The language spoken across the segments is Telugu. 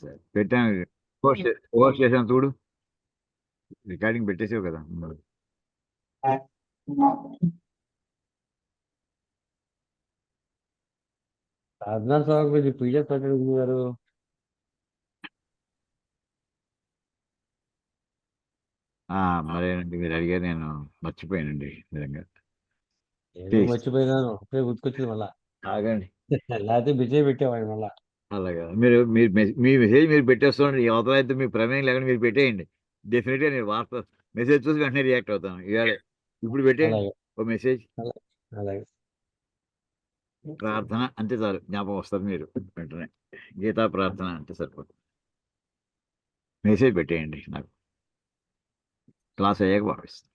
సరే పెట్టాను. పోస్ట్ చేశాను చూడు. రికార్డింగ్ పెట్టేసావు కదా. సాధనా స్వామి గురించి పీడిఎఫ్ పెట్టారు. మరేనండి, మీరు అడిగారు, నేను మర్చిపోయానండి నిజంగా. నేను ప్లీజ్ మర్చిపోయినాను, అప్పుడే గుర్తుకొచ్చింది మళ్ళా. ఆగండి. లేకపోతే బిజీ పెట్టేవాడిని మళ్ళా. అలాగా మీరు మీరు మీ మెసేజ్ మీరు పెట్టేస్తుండండి. అవతల అయితే మీ ప్రమేయం లేకుండా మీరు పెట్టేయండి. డెఫినెట్గా నేను వార్త మెసేజ్ చూసి వెంటనే రియాక్ట్ అవుతాను. ఇవాళ ఇప్పుడు పెట్టేయండి అలాగే. ఓ మెసేజ్. అలాగే. అలాగే. ప్రార్థన అంటే చాలు, జ్ఞాపకం వస్తారు మీరు వెంటనే. గీతా ప్రార్థన అంటే సరిపోతుంది. మెసేజ్ పెట్టేయండి, నాకు క్లాస్ అయ్యాక పంపిస్తాను.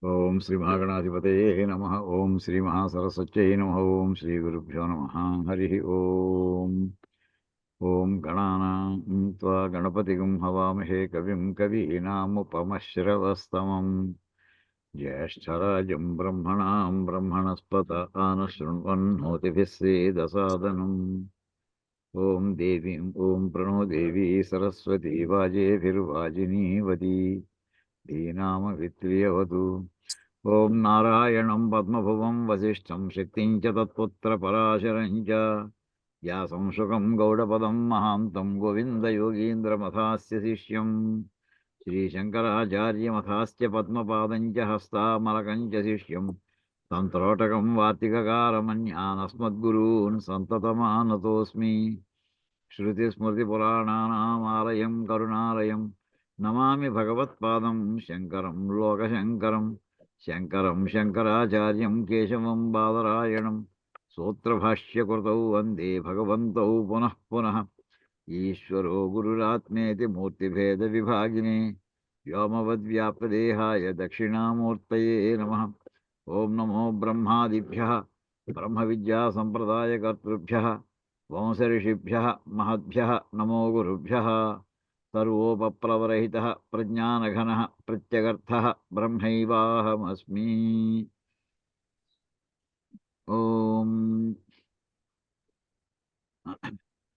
ఓం శ్రీ మహాగణాధిపతయే నమ. ఓం శ్రీ మహాసరస్వత్యై నమ. ఓం శ్రీ గురుభ్యో నమ. హరి ఓం. ఓం గణానాం త్వా గణపతిగం హవామహే కవిం కవీనాముపమశ్రవస్తమం జ్యేష్ఠరాజం బ్రహ్మణాం బ్రహ్మణస్పత ఆనశృణ్వన్నోతిభిः సేదసాదనం. ఓం దేవీం ఓం ప్రణో దేవీ సరస్వతీ వాజేభిర్వాజినీవతి ధీనామవిత్రియవతు. ఓం నారాయణం పద్మభువం వసిష్ఠం శక్తిం చ తత్పుత్రపరాశరం చ వ్యాసం శుకం గౌడపదం మహాంతం గోవిందయోగీంద్రమథాస్య శిష్యం శ్రీశంకరాచార్యమథాస్య పద్మపాదం చ హస్తామలకం చ శిష్యం తంత్రోటకం వార్తికకారమన్యానస్మద్గురూన్ సంతతమానతోస్మి. శృతిస్మృతిపురాణానామాలయం కరుణాలయం నమామి భగవత్పాదం శంకరం లోకశంకరం. శంకరం శంకరాచార్యం కేశవం బాదరాయణం సూత్రభాష్యకృతౌ వందే భగవంతౌ పునః పునః. ఈశ్వరో గురురాత్మేతి మూర్తిభేద విభాగినే వ్యోమవద్వ్యాప్తదేహాయ దక్షిణామూర్తయే నమః. ఓం నమో బ్రహ్మాదిభ్యః బ్రహ్మ విద్యా సంప్రదాయకర్తృభ్యః వంశఋషిభ్యః మహద్భ్యః నమో గురుభ్యః. సర్వోపప్లవరహితః ప్రజ్ఞానఘనః ప్రత్యగర్థః బ్రహ్మైవాహమస్మి. ఓం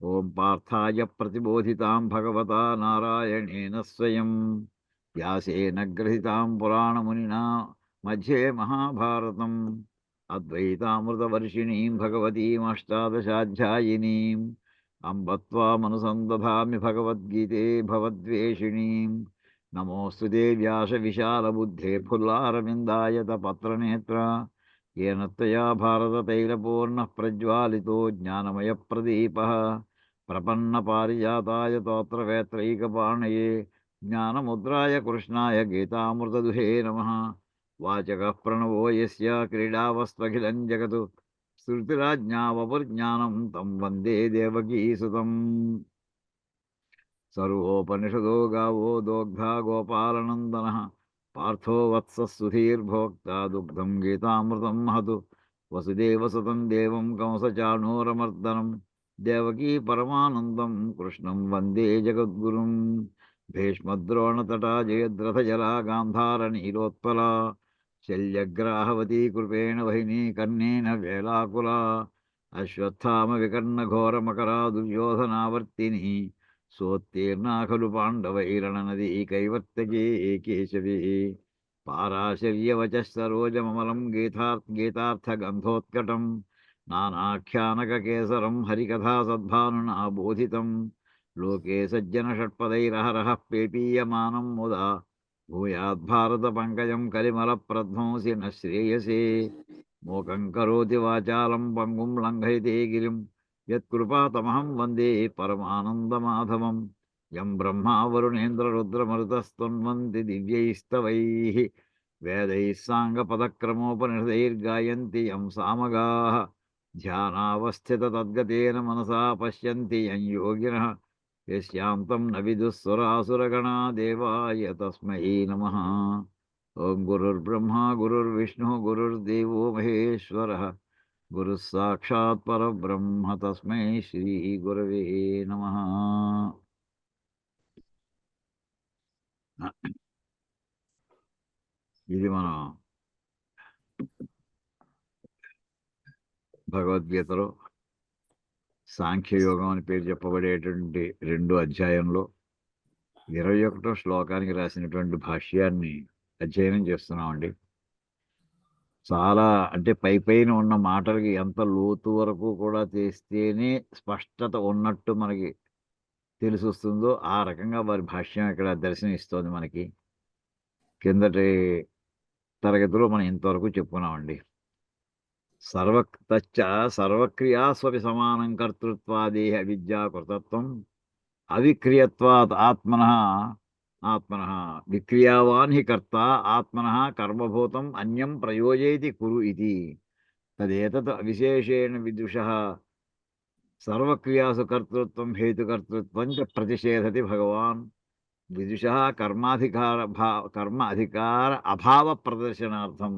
ఓం పార్థాయ ప్రతిబోధితాం భగవతా నారాయణేన స్వయం వ్యాసేన గ్రహీతాం పురాణమునినా మధ్యే మహాభారతం అద్వైతామృతవర్షిణీం భగవతీమష్టాదశాధ్యాయినీం అంబ త్వామనుసందధామి భగవద్గీతే భవద్వేషిణీం. నమోऽस्तु ते व्यासविशालबुद्धे फुल्लारविन्दायतपत्रनेत्र येन त्वया भारततैलपूर्णः प्रज्वालितो ज्ञानमयप्रदीपः प्रपन्नपारिजाताय तोत्रवेत्रैकपाणये ज्ञानमुद्राय कृष्णाय गीतामृतदुहे नमः. वाचकः प्रणवो यस्य क्रीडावस्त्वखिलं जगत् श्रुतिराज्ञावपुर्ज्ञानं तं वन्दे देवकीसुतम्. सर्वोपनिषदो गावो दोग्धा गोपालनन्दनः पार्थो वत्सः सुधीर्भोक्ता दुग्धं गीतामृतं महतु. वसुदेवसुतं देवं कंसचाणूरमर्दनं देवकी परमानन्दं कृष्णं वन्दे जगद्गुरुं. भीष्मद्रोणतटा जयद्रथजला गान्धारनीलोत्पला शल्यग्राहवती कृपेण वहिनी कर्णेन वेलाकुला अश्वत्थामविकर्णघोरमकरा दुर्योधनावर्तिनी सोत्तीर्णा खलु पाण्डवैरणनदी कैवर्तके केशवे पाराशर्यवचः सरोजममलं गीतार्थगन्धोत्कटं नानाख्यानककेसरं हरिकथासद्भानुना बोधितं लोके सज्जनषट्पदैरहरः पेपीयमानं मुदा भूयाद्भारतपङ्कजं कलिमलप्रध्वंसि न श्रेयसे మూకం కరోతి వాచాలం పంగుం లంఘయతే గిరిం యత్కృపాతమహం వందే పరమానందమాధవం. యం బ్రహ్మా వరుణేంద్రరుద్రమరుతస్తన్వంతి దివ్యైస్తవైః వేదైः సాంగపదక్రమోపనిషదైర్గాయంతి యం సామగాః ధ్యానావస్థితతద్గతేన మనసా పశ్యంతి యం యోగినః యస్యాంతం న విదుః సురాసురగణా దేవాయ తస్మై నమః. ఓం గురుర్బ్రహ్మ గురుర్విష్ణు గురుర్దేవో మహేశ్వర గురు సాక్షాత్ పరబ్రహ్మ తస్మై శ్రీ గురవే నమః. ఇది మనం భగవద్గీతలో సాంఖ్యయోగం అని పేరు చెప్పబడేటువంటి 2వ అధ్యాయంలో 21వ శ్లోకానికి రాసినటువంటి భాష్యాన్ని అధ్యయనం చేస్తున్నామండి. చాలా అంటే పైన ఉన్న మాటలకి ఎంత లోతు వరకు కూడా చేస్తేనే స్పష్టత ఉన్నట్టు మనకి తెలిసొస్తుందో ఆ రకంగా వారి భాష్యం ఇక్కడ దర్శనమిస్తోంది మనకి. కిందటి తరగతిలో మనం ఇంతవరకు చెప్పుకున్నామండి. సర్వక్రియాస్వపి సమానం కర్తృత్వాదేహ విద్యా కృతత్వం అవిక్రియత్వాత్ ఆత్మనః విక్రియావాన్ హి కర్త ఆత్మనః కర్మభూతం అన్యం ప్రయోజయతి కురు ఇది తదేతత్ విశేషేణ విదుషః సర్వక్రియాసు కర్తృత్వం హేతుకర్తృత్వం చ ప్రతిషేధతి భగవాన్. విదుషః కర్మ అధికార అభావ ప్రదర్శనార్థం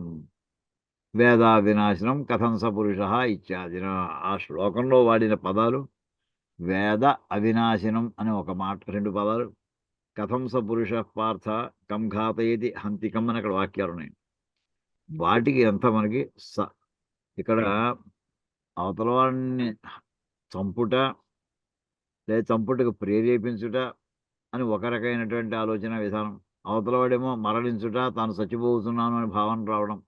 వేదా వినాశనం కథం స పురుష ఇత్యాదిన. ఆ శ్లోకంలో వాడిన పదాలు వేద అవినాశనం అనే ఒక మాట, 2 పదాలు, కథం స పురుష పార్థ కం ఘాతయేతి హంతికం అని అక్కడ వాక్యాలు ఉన్నాయి. వాటికి ఎంత మనకి ఇక్కడ అవతల వాడిని చంపుట లేదా చంపుటకు ప్రేరేపించుట అని ఒక రకమైనటువంటి ఆలోచన విధానం, అవతలవాడేమో మరణించుట, తాను చచ్చిపోతున్నాను అని భావన రావడం.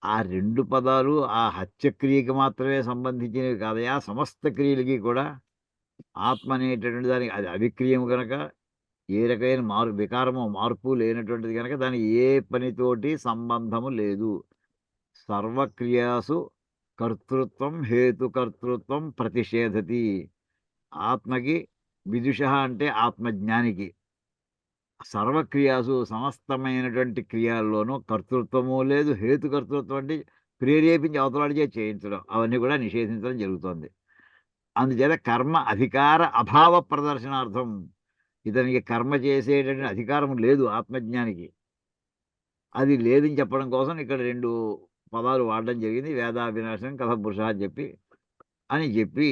ఆ 2 పదాలు ఆ హత్యక్రియకి మాత్రమే సంబంధించినవి కాదయా, సమస్త క్రియలకి కూడా ఆత్మ అనేటటువంటి దానికి అది అవిక్రియం కనుక, ఏ రకమైన వికారము మార్పు లేనటువంటిది కనుక దానికి ఏ పనితోటి సంబంధము లేదు. సర్వక్రియాసు కర్తృత్వం హేతుకర్తృత్వం ప్రతిషేధతి. ఆత్మకి విదుష అంటే ఆత్మజ్ఞానికి సర్వక్రియాసు సమస్తమైనటువంటి క్రియల్లోనూ కర్తృత్వము లేదు, హేతుకర్తృత్వం అంటే ప్రేరేపించి అవతలాడిచే చేయించడం, అవన్నీ కూడా నిషేధించడం జరుగుతోంది. అందుచేత కర్మ అధికార అభావ ప్రదర్శనార్థం, ఇతనికి కర్మ చేసేటటువంటి అధికారం లేదు ఆత్మజ్ఞానికి. అది లేదని చెప్పడం కోసం ఇక్కడ 2 పదాలు వాడడం జరిగింది. వేదావినాశనం కథ పురుష అని చెప్పి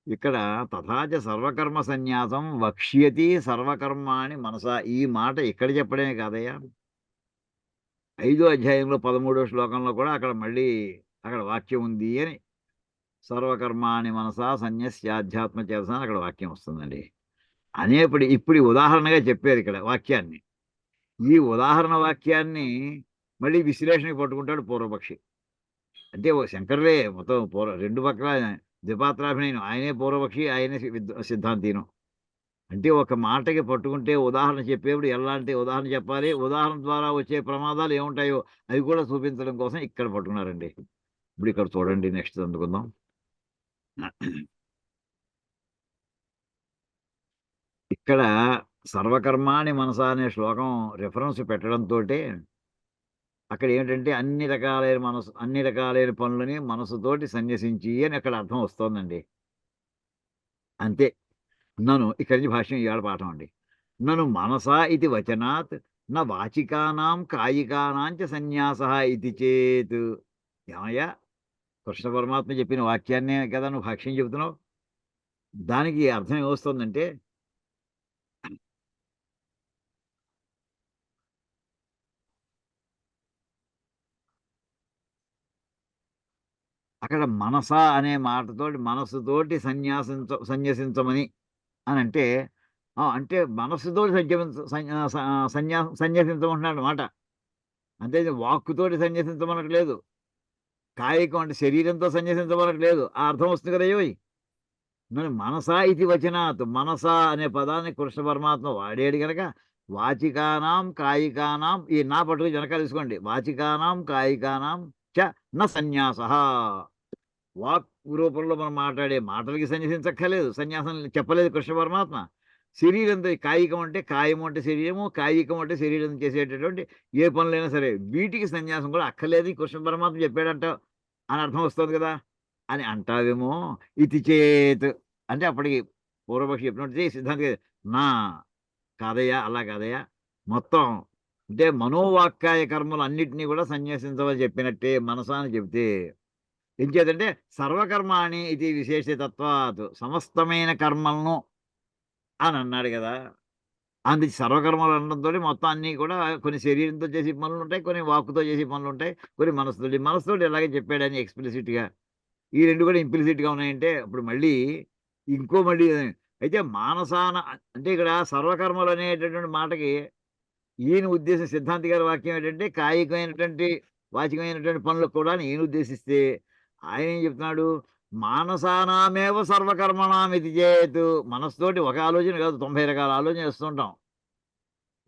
ఇక్కడ తథాచ సర్వకర్మ సన్యాసం వక్ష్యతి సర్వకర్మాణి మనసా. ఈ మాట ఇక్కడ చెప్పడమే కాదయ్యా, 5వ అధ్యాయంలో 13వ శ్లోకంలో కూడా అక్కడ వాక్యం ఉంది అని, సర్వకర్మాణి మనసా సన్యస్యాధ్యాత్మ చేతస అని అక్కడ వాక్యం వస్తుందండి. ఇప్పుడు ఉదాహరణగా చెప్పారు ఇక్కడ వాక్యాన్ని. ఈ ఉదాహరణ వాక్యాన్ని మళ్ళీ విశ్లేషణకి పట్టుకుంటాడు పూర్వపక్షి. అంటే శంకరులే మొత్తం 2 పక్కల ద్విపాత్రాభినయం, ఆయనే పూర్వపక్షి, ఆయనే సిద్ధాంతిను. అంటే ఒక మాటకి పట్టుకుంటే ఉదాహరణ చెప్పేప్పుడు ఎలాంటి ఉదాహరణ చెప్పాలి, ఉదాహరణ ద్వారా వచ్చే ప్రమాదాలు ఏముంటాయో అవి కూడా చూపించడం కోసం ఇక్కడ పట్టుకున్నారండి. ఇప్పుడు ఇక్కడ చూడండి, నెక్స్ట్ అందుకుందాం. ఇక్కడ సర్వకర్మాణి మనస అనే శ్లోకం రిఫరెన్స్ పెట్టడంతో అక్కడ ఏమిటంటే అన్ని రకాలైన పనులని మనసుతోటి సన్యసించి అని అక్కడ అర్థం వస్తోందండి. అంతే. ఇక్కడి నుంచి భాష్యం ఇవాళ పాఠం అండి. నను మనసా ఇది వచనాత్ నా వాచికానాం కాయికానాంచ సన్యాస ఇది చేత్. ఏమయ్యా, కృష్ణ పరమాత్మ చెప్పిన వాక్యాన్నే కదా నువ్వు భాష్యం చెబుతున్నావు. దానికి అర్థం ఏమొస్తుందంటే, అక్కడ మనస అనే మాటతోటి మనస్సుతోటి సన్యసించమని అని అంటే, అంటే మనస్సుతోటి సన్యసించమంటున్నాడు మాట. అంతే, వాక్కుతోటి సన్యసించమనట్లేదు, కాయికం అంటే శరీరంతో సన్యసించమనట్లేదు. ఆ అర్థం వస్తుంది కదా. మరి మనసా ఇది వచనాత్, మనసా అనే పదాన్ని కృష్ణ పరమాత్మ వాడాడు కనుక వాచికానాం కాయికానాం, ఈ నా పట్టుకు వెనకాల తీసుకోండి, వాచికానాం కాయికానాం చ న సన్యాస. వాక్ రూపంలో మనం మాట్లాడే మాటలకి సన్యాసించక్కర్లేదు, సన్యాసం చెప్పలేదు కృష్ణ పరమాత్మ. శరీరంతో, కాయికం అంటే కాయము అంటే శరీరము, కాయికం అంటే శరీరం చేసేటటువంటి ఏ పనులైనా సరే వీటికి సన్యాసం కూడా అక్కర్లేదు కృష్ణ పరమాత్మ చెప్పాడంట అని అర్థం వస్తుంది కదా అని అంటావేమో. ఇది చేత్ అంటే అప్పటికి పూర్వపక్షి చెప్పినట్టు సిద్ధాంతి నా కాదయ్యా, అలా కాదయ్యా, మొత్తం అంటే మనోవాక్కాయ కర్మలు అన్నిటినీ కూడా సన్యాసించవని చెప్పినట్టే మనసా అని చెబితే ఏం చేతంటే సర్వకర్మాణి ఇది విశేషతత్వాత్ సమస్తమైన కర్మలను అని అన్నాడు కదా! అందు సర్వకర్మలు అనడంతోటి మొత్తం అన్నీ కూడా కొన్ని శరీరంతో చేసే పనులుంటాయి. కొన్ని వాక్కుతో చేసే పనులుంటాయి. కొన్ని మనసుతోటి. మనసుతోటి ఇలాగే చెప్పాడని ఎక్స్‌ప్లిసిట్‌గా. ఈ 2 కూడా ఇంప్లిసిట్‌గా ఉన్నాయంటే అప్పుడు మళ్ళీ మళ్ళీ అయితే మానసాన అంటే ఇక్కడ సర్వకర్మలు అనేటటువంటి మాటకి ఈయన ఉద్దేశం సిద్ధాంతి గారి వాక్యం ఏంటంటే కాయికమైనటువంటి, వాచికమైనటువంటి పనులకు కూడా ఈయన ఉద్దేశిస్తే ఆయన ఏం చెప్తున్నాడు? మానసానామేవ సర్వకర్మణామితి చేతు. మనసుతోటి ఒక ఆలోచన కాదు 90 రకాల ఆలోచన చేస్తుంటాం.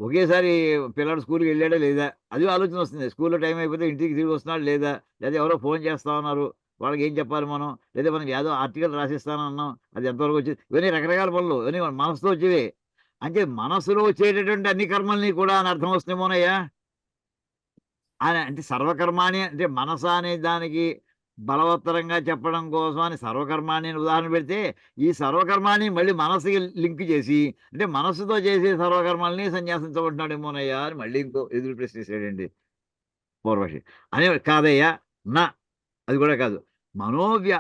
ఒకేసారి పిల్లాడు స్కూల్‌కి వెళ్ళాడా లేదా? అది ఆలోచనొస్తుంది. స్కూల్‌లో టైం అయిపోతే ఇంటికి తిరిగి వస్తున్నాడా లేదా? లేదా ఎవరో ఫోన్ చేస్తా ఉన్నారు. వాళ్ళకేం చెప్పాలి మనం? లేదా మనం ఏదో ఆర్టికల్ రాసిస్తానన్నాం. అది ఎంతవరకు వచ్చింది? ఇవన్నీ రకరకాల పనులు. ఇవన్నీ మన మనసుతో వచ్చేవే. అంటే మనసులో వచ్చేటటువంటి అన్ని కర్మల్ని కూడా అని అర్థం వస్తుందేమోనయ్యా! అంటే సర్వకర్మాణి అంటే మనస అనే దానికి బలవత్తరంగా చెప్పడం కోసం అని సర్వకర్మాణి అని ఉదాహరణ పెడితే, ఈ సర్వకర్మాణి మళ్ళీ మనసుకి లింక్ చేసి, అంటే మనస్సుతో చేసే సర్వకర్మల్ని సన్యాసించమంటున్నాడేమోనయ్యా! అని మళ్ళీ ఇంకో ఎదురు ప్రశ్నేసాడండి పూర్వపక్షి. కాదయ్యా! నా అది కూడా కాదు.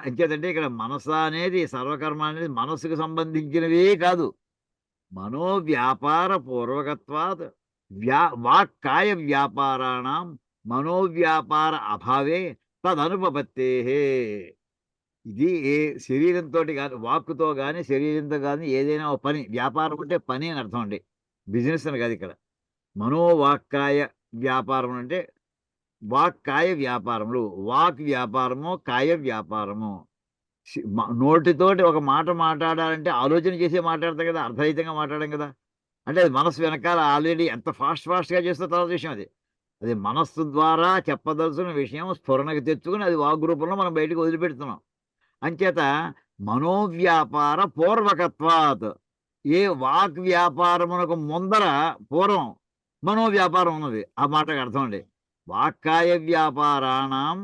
అంచేతంటే ఇక్కడ మనస అనేది సర్వకర్మ అనేది మనస్సుకు సంబంధించినవే కాదు. మనోవ్యాపార పూర్వకత్వాత్ వాక్కాయ వ్యాపారాణం మనోవ్యాపార అభావే తదనుపపత్తేః. ఇది శరీరంతోటి గాని, వాక్కుతో గాని, శరీరంతో గాని ఏదైనా ఒక పని వ్యాపారం అంటే పని అని అర్థం అండి. బిజినెస్ అని కాదు ఇక్కడ. మనోవాక్కాయ వ్యాపారం అంటే వాక్కాయ వ్యాపారములు. వాక్ వ్యాపారము, కాయ వ్యాపారము. నోటితోటి ఒక మాట మాట్లాడాలంటే ఆలోచన చేసే మాట్లాడతాం కదా! అర్థరహితంగా మాట్లాడం కదా! అంటే అది మనసు వెనకాల ఆల్రెడీ ఎంత ఫాస్ట్‌గా చేస్తే తర్వాత విషయం అది. అది మనస్సు ద్వారా చెప్పదలసిన విషయం స్ఫురణకు తెచ్చుకొని అది వాగ్ రూపంలో మనం బయటకి వదిలిపెడుతున్నాం. అంచేత మనోవ్యాపార పూర్వకత్వాత్. వాక్ వ్యాపారమునకు ముందర పూర్వం మనోవ్యాపారం ఉన్నది. ఆ మాటకు అర్థం అండి. వాక్కాయ వ్యాపారాణం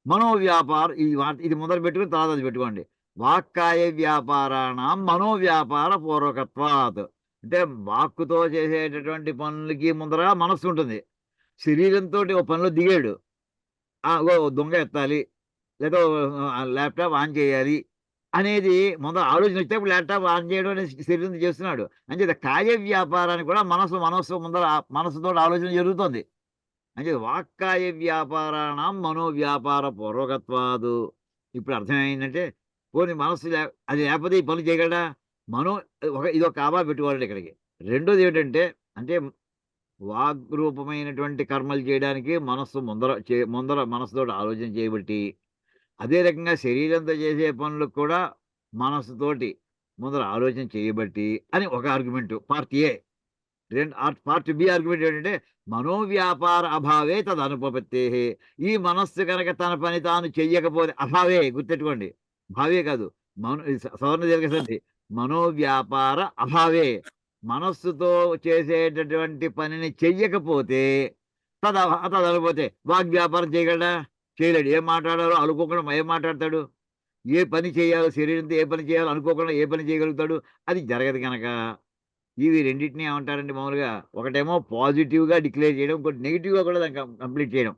మనోవ్యాపార ఇది మొదలు పెట్టుకొని తర్వాత అది పెట్టుకోండి. వాక్కాయ వ్యాపారాణం మనోవ్యాపార పూర్వకత్వాత్. అంటే వాక్కుతో చేసేటటువంటి పనులకి ముందర మనస్సుంటుంది. శరీరంతోటి ఓ పనిలో దిగాడు. దొంగ ఎత్తాలి. లేదా ల్యాప్‌టాప్ ఆన్ చేయాలి అనేది ముందర ఆలోచన వచ్చేటప్పుడు ల్యాప్‌టాప్ ఆన్ చేయడం అనేది శరీరంతో చేస్తున్నాడు. అంచేత కాయ వ్యాపారానికి కూడా మనస్సు ముందర మనస్సుతోటి ఆలోచన జరుగుతోంది. అంచేత వాక్కాయ వ్యాపారాణం మనోవ్యాపార పూర్వకత్వాదు. ఇప్పుడు అర్థమేమైందంటే పోనీ మనస్సు అది లేకపోతే ఈ పనులు చేయగలడా? మనో ఇదొక ఆభా పెట్టుకోవాలండి ఇక్కడికి. రెండోదేమిటంటే అంటే వాగ్రూపమైనటువంటి కర్మలు చేయడానికి మనస్సు ముందర మనస్సుతోటి ఆలోచన చేయబట్టి, అదే రకంగా శరీరంతో చేసే పనులకు కూడా మనస్సుతోటి ముందర ఆలోచన చేయబట్టి అని ఒక argument part A. Part B argument ఏంటంటే, మనోవ్యాపార అభావే తదనుపపత్తేః. ఈ మనస్సు గనక తన పని తాను చెయ్యకపోతే అభావే గుర్తెట్టుకోండి. భావే కాదు. సవర్ణ దీర్ఘ సంధి. మనోవ్యాపార అభావే. మనస్సుతో చేసేటటువంటి పనిని చెయ్యకపోతే తదనుపోతే వాగ్వ్యాపారం చేయగలడా? చేయలేడు. ఏం మాట్లాడాలో అనుకోకుండా ఏం మాట్లాడతాడు? ఏ పని చేయాలో శరీరంతో ఏ పని చేయాలో అనుకోకుండా ఏ పని చేయగలుగుతాడు? అది జరగదు గనక ఇవి రెండిటిని ఏమంటారండి మామూలుగా? ఒకటేమో పాజిటివ్‌గా డిక్లేర్ చేయడం. ఇంకోటి నెగెటివ్‌గా కూడా దాన్ని కంప్లీట్ చేయడం.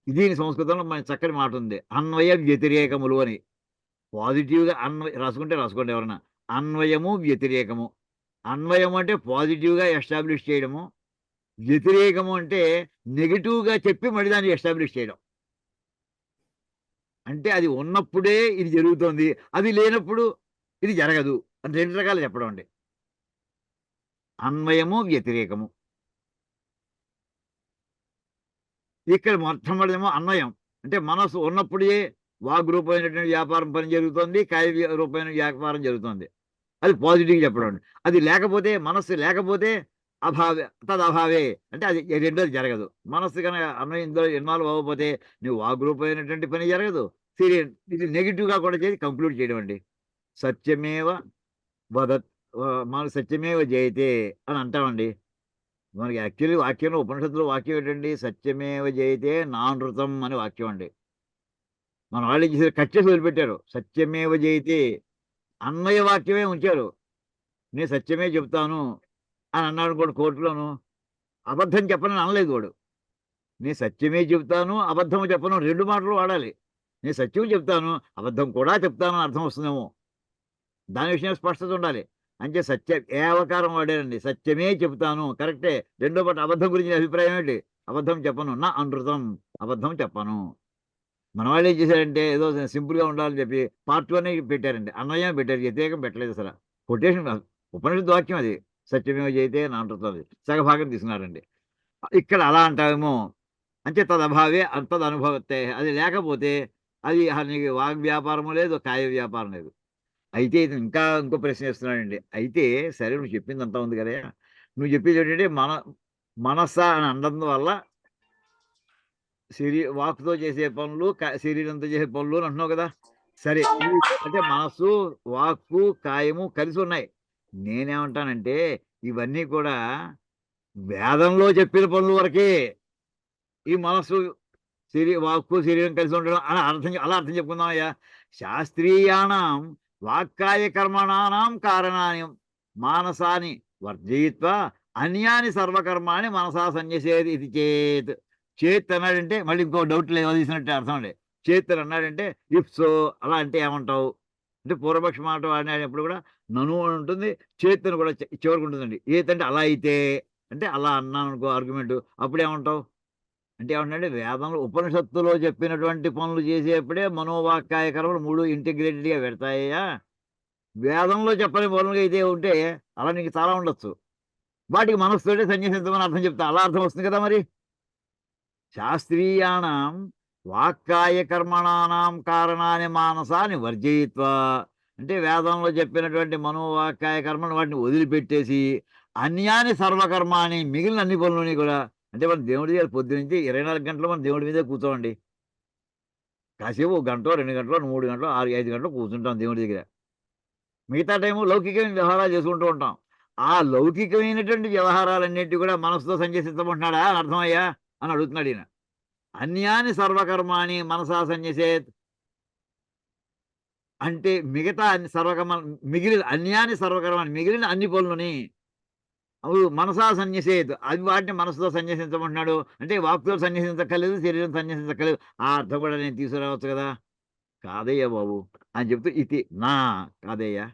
దీని సంస్కృతంలో మన చక్కని మాటుంది. అన్వయ వ్యతిరేకములు అని. పాజిటివ్‌గా రాసుకుంటే రాసుకోండి ఎవరన్నా. అన్వయము, వ్యతిరేకము. అన్వయం అంటే పాజిటివ్‌గా ఎస్టాబ్లిష్ చేయడము. వ్యతిరేకము అంటే నెగెటివ్‌గా చెప్పి మళ్ళీ దాన్ని ఎస్టాబ్లిష్ చేయడం. అంటే అది ఉన్నప్పుడే ఇది జరుగుతోంది. అది లేనప్పుడు ఇది జరగదు. అని 2 రకాలు చెప్పడం అండి. అన్వయము, వ్యతిరేకము. ఇక్కడ మొట్టమొదటేమో అన్వయం. అంటే మనస్సు ఉన్నప్పుడే వాగ్రూపమైనటువంటి వ్యాపారం పని జరుగుతోంది. రూపమైన వ్యాపారం జరుగుతోంది. అది పాజిటివ్‌గా చెప్పడం అండి. అది లేకపోతే మనస్సు లేకపోతే తదభావే. అంటే అది రెండోది జరగదు. మనస్సు గనక అన్వయంలో ఇన్వాల్వ్ అవ్వకపోతే నువ్వు వాగ్రూపమైనటువంటి పని జరగదు. సిరి ఇది నెగెటివ్‌గా కూడా చేసి కంక్లూడ్ చేయడం అండి. సత్యమేవ వదత్ మన సత్యమేవ జయతే అని అంటామండి. మనకి యాక్చువల్లీ వాక్యంలో ఉపనిషత్తులో వాక్యం ఏంటండి? సత్యమేవ జయతే నానృతం అని వాక్యం అండి. మన వాళ్ళు ఏం చేశారు? కట్ చేసి వదిలిపెట్టారు. సత్యమేవ జయతే అన్వయ వాక్యమే ఉంచారు. నేను సత్యమే చెప్తాను అని అన్నాడనుకోండి కోర్టులోను. అబద్ధం చెప్పనని అనలేదు వాడు. నేను సత్యమే చెప్తాను, అబద్ధము చెప్పను 2 మాటలు వాడాలి. నేను సత్యం చెప్తాను, అబద్ధం కూడా చెప్తాను అని అర్థం వస్తుందేమో. దాని విషయంలో స్పష్టత ఉండాలి. అంటే సత్యం ఏవకారం వాడారండి. సత్యమే చెబుతాను కరెక్టే. రెండో పాట అబద్ధం గురించి నీ అభిప్రాయం ఏంటి? అబద్ధం చెప్పను. నా అనృతం. అబద్ధం చెప్పను. మన వాళ్ళు ఏం చేశారంటే ఏదో సింపుల్‌గా ఉండాలని చెప్పి పార్ట్ 1 పెట్టారండి. అన్వయం పెట్టారు. వ్యతిరేకం పెట్టలేదు అసల. కొటేషన్ కాదు. ఉపనిషత్ వాక్యం అది. సత్యమేవ జయతే నానృతం అది. సగభాగం తీసుకున్నారండి. ఇక్కడ అలా అంటావేమో. అంటే తదభావే తదనుభవత్తే. అది లేకపోతే అది నీకు వాగ్వ్యాపారము లేదు, కాయ వ్యాపారం లేదు. అయితే ఇది ఇంకా ఇంకో ప్రశ్న ఏస్తున్నాడండి. అయితే సరే నువ్వు చెప్పిందంతా ఉంది గదయ్యా! నువ్వు చెప్పేదేంటంటే మనస్స అని అనడం వల్ల వాక్‌తో చేసే పనులు, శరీరంతో చేసే పనులు అని అంటున్నావు కదా! సరే ఇవి అంటే మనస్సు, వాక్కు, కాయము కలిసున్నాయి. నేనేమంటానంటే ఇవన్నీ కూడా వేదంలో చెప్పిన పనుల వరకే. ఈ మనస్సు, వాక్కు, శరీరం కలిసి ఉండడం అలా అర్థం చెప్పుకుందామయ్యా. శాస్త్రీయాణం వాక్కాయ కర్మణానాం కారణాని మానసాని వర్జయిత్వా అన్యాని సర్వకర్మాణి మనసా సన్యసేది ఇది చేత్. చేత్ అన్నాడంటే మళ్ళీ ఇంకో డౌట్ తీసినట్టే అర్థం అండి. చేత్ అని అన్నాడంటే ఇఫ్ సో అలా అంటే ఏమంటావు? అంటే పూర్వపక్ష మాట వాడినప్పుడు కూడా నను అని ఉంటుంది. చేత్ అని కూడా చివరికి ఉంటుందండి. ఏత్ అంటే అలా అయితే అంటే అలా అన్నాననుకో ఆర్గ్యుమెంట్ అప్పుడేమంటావు? అంటే ఏమంటున్నాడంటే వేదంలో ఉపనిషత్తులో చెప్పినటువంటి పనులు చేసేప్పుడే మనోవాక్కాయ కర్మలు 3 ఇంటిగ్రేటెడ్‌గా పెడతాయ్యా. వేదంలో చెప్పని పనులుగా అయితే ఉంటే అలా నీకు చాలా ఉండొచ్చు. వాటికి మనస్సుతోటే సన్యసించమని అర్థం చెప్తా. అలా అర్థం వస్తుంది కదా మరి. శాస్త్రీయాణం వాక్కాయ కర్మణానాం కారణాన్ని మానసాన్ని వర్జయిత్వా. అంటే వేదంలో చెప్పినటువంటి మనోవాక్కాయ కర్మను వాటిని వదిలిపెట్టేసి అన్యాని సర్వకర్మాని మిగిలిన అన్ని పనులని కూడా అంటే మనం దేవుడి దగ్గర పొద్దునుంచి 24 గంటలు మనం దేవుడి మీదే కూర్చోమండి. కాసేపు ఒక గంటో, 2 గంటలో, 3 గంటలో, 5 గంటలో కూర్చుంటాం దేవుడి దగ్గర. మిగతా టైము లౌకికమైన వ్యవహారాలు చేసుకుంటూ ఉంటాం. ఆ లౌకికమైనటువంటి వ్యవహారాలన్నిటిని కూడా మనసుతో సంచరించమంటున్నాడా అని అర్థమయ్యా? అని అడుగుతున్నాడు ఈయన. అన్యాని సర్వకర్మాణి మనసా సన్యసేత్. అంటే మిగతా అన్ని మిగిలిన అన్యాని సర్వకర్మాణి మిగిలిన అన్ని పనులని మనసా సన్యసేత్. అవి వాటిని మనసుతో సన్యసించమంటున్నాడు. అంటే వాక్‌తో సన్యసించక్కర్లేదు, శరీరం సన్యసించక్కర్లేదు. ఆ అర్థం కూడా నేను తీసుకురావచ్చు కదా! కాదయ్యా బాబు అని చెప్తూ కాదయ్యా.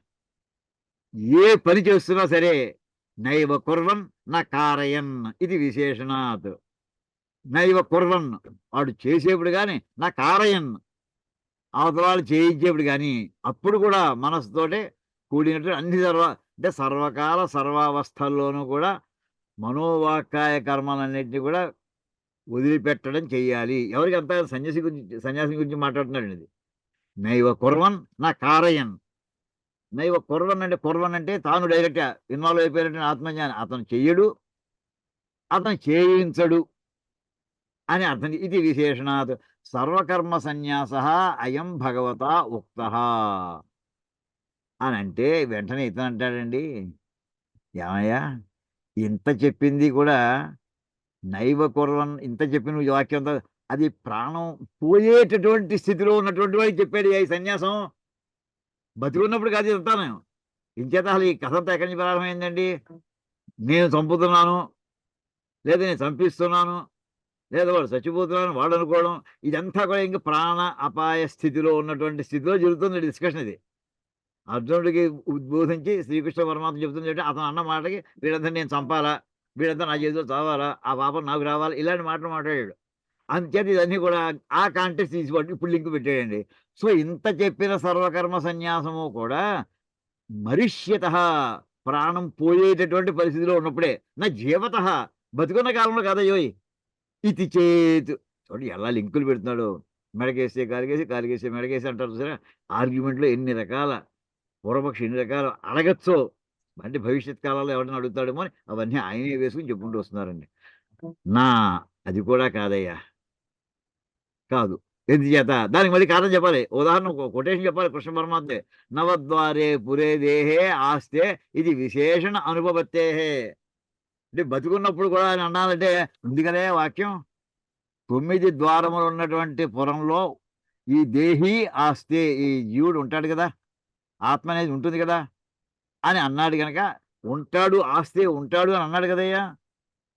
ఏ పని చేస్తున్నా సరే నైవ కుర్వన్ నా కారయన్ ఇది విశేషణాత్. నైవ కుర్వన్ వాడు చేసేప్పుడు గాని నా కారయన్ అవతల వాళ్ళు చేయించేప్పుడు గాని అప్పుడు కూడా మనసుతోటే కూడినట్టు అన్ని అంటే సర్వకాల సర్వావస్థల్లోనూ కూడా మనోవాక్కాయ కర్మలన్నిటిని కూడా వదిలిపెట్టడం చెయ్యాలి. ఎవరికి అంత సన్యాసి గురించి మాట్లాడుతున్నాడండి ఇది. నైవ కుర్వన్ నా కారయన్. నైవ కుర్వన్ అంటే తాను డైరెక్ట్‌గా ఇన్వాల్వ్ అయిపోయినటువంటి ఆత్మజ్ఞాని. అతను చెయ్యడు, అతను చేయించడు అని అర్థం. ఇది విశేషణాత్. సర్వకర్మ సన్యాసః అయం భగవతా ఉక్తః అనంటే వెంటనే ఇతనంటాడండి, ఏమయ్యా! ఇంత చెప్పింది కూడా నైవ కుర్వన్ ఇంత చెప్పిన ఈ వాక్యంతో అది ప్రాణం పోయేటటువంటి స్థితిలో ఉన్నటువంటి వాడికి చెప్పాడయ్యా ఈ సన్యాసం. బతికున్నప్పుడు కాదు ఇదంతాను. ఇంచేత అసలు ఈ కథంతా ఎక్కడి నుంచి ప్రారంభమైందండి? నేను చంపుతున్నాను, లేదా నేను చంపిస్తున్నాను, లేదా వాడు చచ్చిపోతున్నాడని వాడు అనుకోవడం. ఇదంతా కూడా ఇంక ప్రాణ అపాయ స్థితిలో ఉన్నటువంటి స్థితిలో జరుగుతుంది డిస్కషన్ ఇది. అర్జునుడికి ఉద్బోధించి శ్రీకృష్ణ పరమాత్మ చెప్తుందంటే అతను అన్న మాటకి వీళ్ళందరిని నేను చంపాలా? వీళ్ళంతా నా చేతిలో చావాలా? ఆ పాపం నాకు రావాలా? ఇలాంటి మాటలు మాట్లాడాడు. అందుచేత ఇదన్నీ కూడా ఆ కాంటెక్స్ట్ తీసిపట్టి ఇప్పుడు లింక్ పెట్టాడండి. సో, ఇంత చెప్పిన సర్వకర్మ సన్యాసము కూడా మరిష్యతః ప్రాణం పోయేటటువంటి పరిస్థితిలో ఉన్నప్పుడే. నా జీవతః బతికున్న కాలంలో కాదయ్యోయ్! ఇతి చేత్. చూడండి ఎలా లింకులు పెడుతున్నాడో. మెడకేస్తే కాలికేసి, కాలికేస్తే మెడకేసి అంటారు చూసారా? ఆర్గ్యుమెంట్‌లో ఎన్ని రకాల పూర్వపక్షం ఎన్ని రకాలు అడగచ్చో. అంటే భవిష్యత్ కాలంలో ఎవరైనా అడుగుతాడేమో అని అవన్నీ ఆయనే వేసుకొని చెప్పుకుంటూ వస్తున్నారండి. నా అది కూడా కాదయ్యా! కాదు. ఎందుచేత? దానికి మళ్ళీ కారణం చెప్పాలి. ఉదాహరణ కొటేషన్ చెప్పాలి కృష్ణ పరమాత్మే. నవద్వారే పురే దేహే ఆస్తే ఇది విశేషణ అనుపపత్తేః. అంటే బతికున్నప్పుడు కూడా ఆయన అన్నాలంటే ఉంది కదే వాక్యం. 9 ద్వారములు ఉన్నటువంటి పురంలో ఈ దేహి ఆస్తే ఈ జీవుడు ఉంటాడు కదా! ఆత్మ అనేది ఉంటుంది కదా! అని అన్నాడు గనక ఉంటాడు ఆస్తే ఉంటాడు అని అన్నాడు కదయ్యా!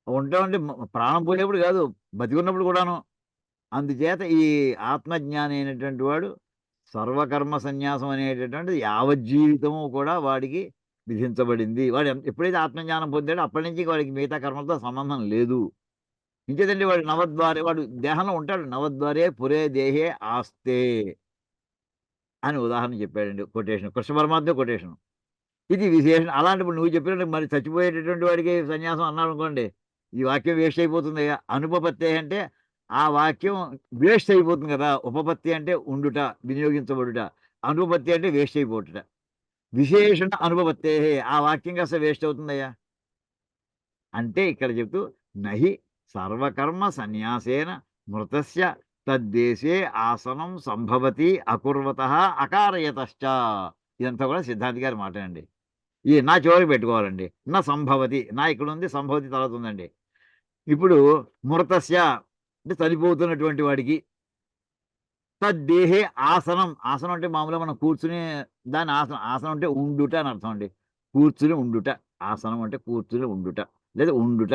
ఉంటామంటే ప్రాణం పోయేప్పుడు కాదు. బతికున్నప్పుడు కూడాను. అందుచేత ఈ ఆత్మజ్ఞాని అయినటువంటి వాడు సర్వకర్మ సన్యాసం అనేటటువంటిది యావజ్జీవితము కూడా వాడికి విధించబడింది. వాడు ఎప్పుడైతే ఆత్మజ్ఞానం పొందాడో అప్పటి నుంచి వాడికి మిగతా కర్మలతో సంబంధం లేదు. ఇంకేదండి వాడు నవద్వారే వాడు దేహంలో ఉంటాడు. నవద్వారే పురే దేహే ఆస్తే అని ఉదాహరణ చెప్పాడండి కొటేషన్. కృష్ణ పరమాత్మ కొటేషన్. ఇది విశేషం. అలాంటప్పుడు నువ్వు చెప్పినట్టు మరి చచ్చిపోయేటటువంటి వాడికి సన్యాసం అన్నాడనుకోండి, ఈ వాక్యం వేస్ట్ అయిపోతుందయ్యా. అనుపపత్తి అంటే ఆ వాక్యం వేస్ట్ అయిపోతుంది కదా! ఉపపత్తి అంటే ఉండుట, వినియోగించబడుట. అనుపపత్తి అంటే వేస్ట్ అయిపోవుట. విశేషణ అనుపపత్తేహే ఆ వాక్యం కాస్త వేస్ట్ అవుతుందయ్యా. అంటే ఇక్కడ చెప్తూ నహి సర్వకర్మ సన్యాసేన మృతస్య తద్దేశే ఆసనం సంభవతి అకుర్వతః అకారయతశ్చ. ఇదంతా కూడా సిద్ధాంతి గారి మాటేనండి. ఈ నా చివరికి పెట్టుకోవాలండి. నా సంభవతి నా ఇక్కడ ఉంది, సంభవతి తర్వాత ఉందండి. ఇప్పుడు మృతస్య అంటే చనిపోతున్నటువంటి వాడికి తద్దేహే ఆసనం. ఆసనం అంటే మామూలుగా మనం కూర్చుని దాన్ని ఆసనం. ఆసనం అంటే ఉండుట అని అర్థం అండి. కూర్చుని ఉండుట. ఆసనం అంటే కూర్చుని ఉండుట. లేదా ఉండుట.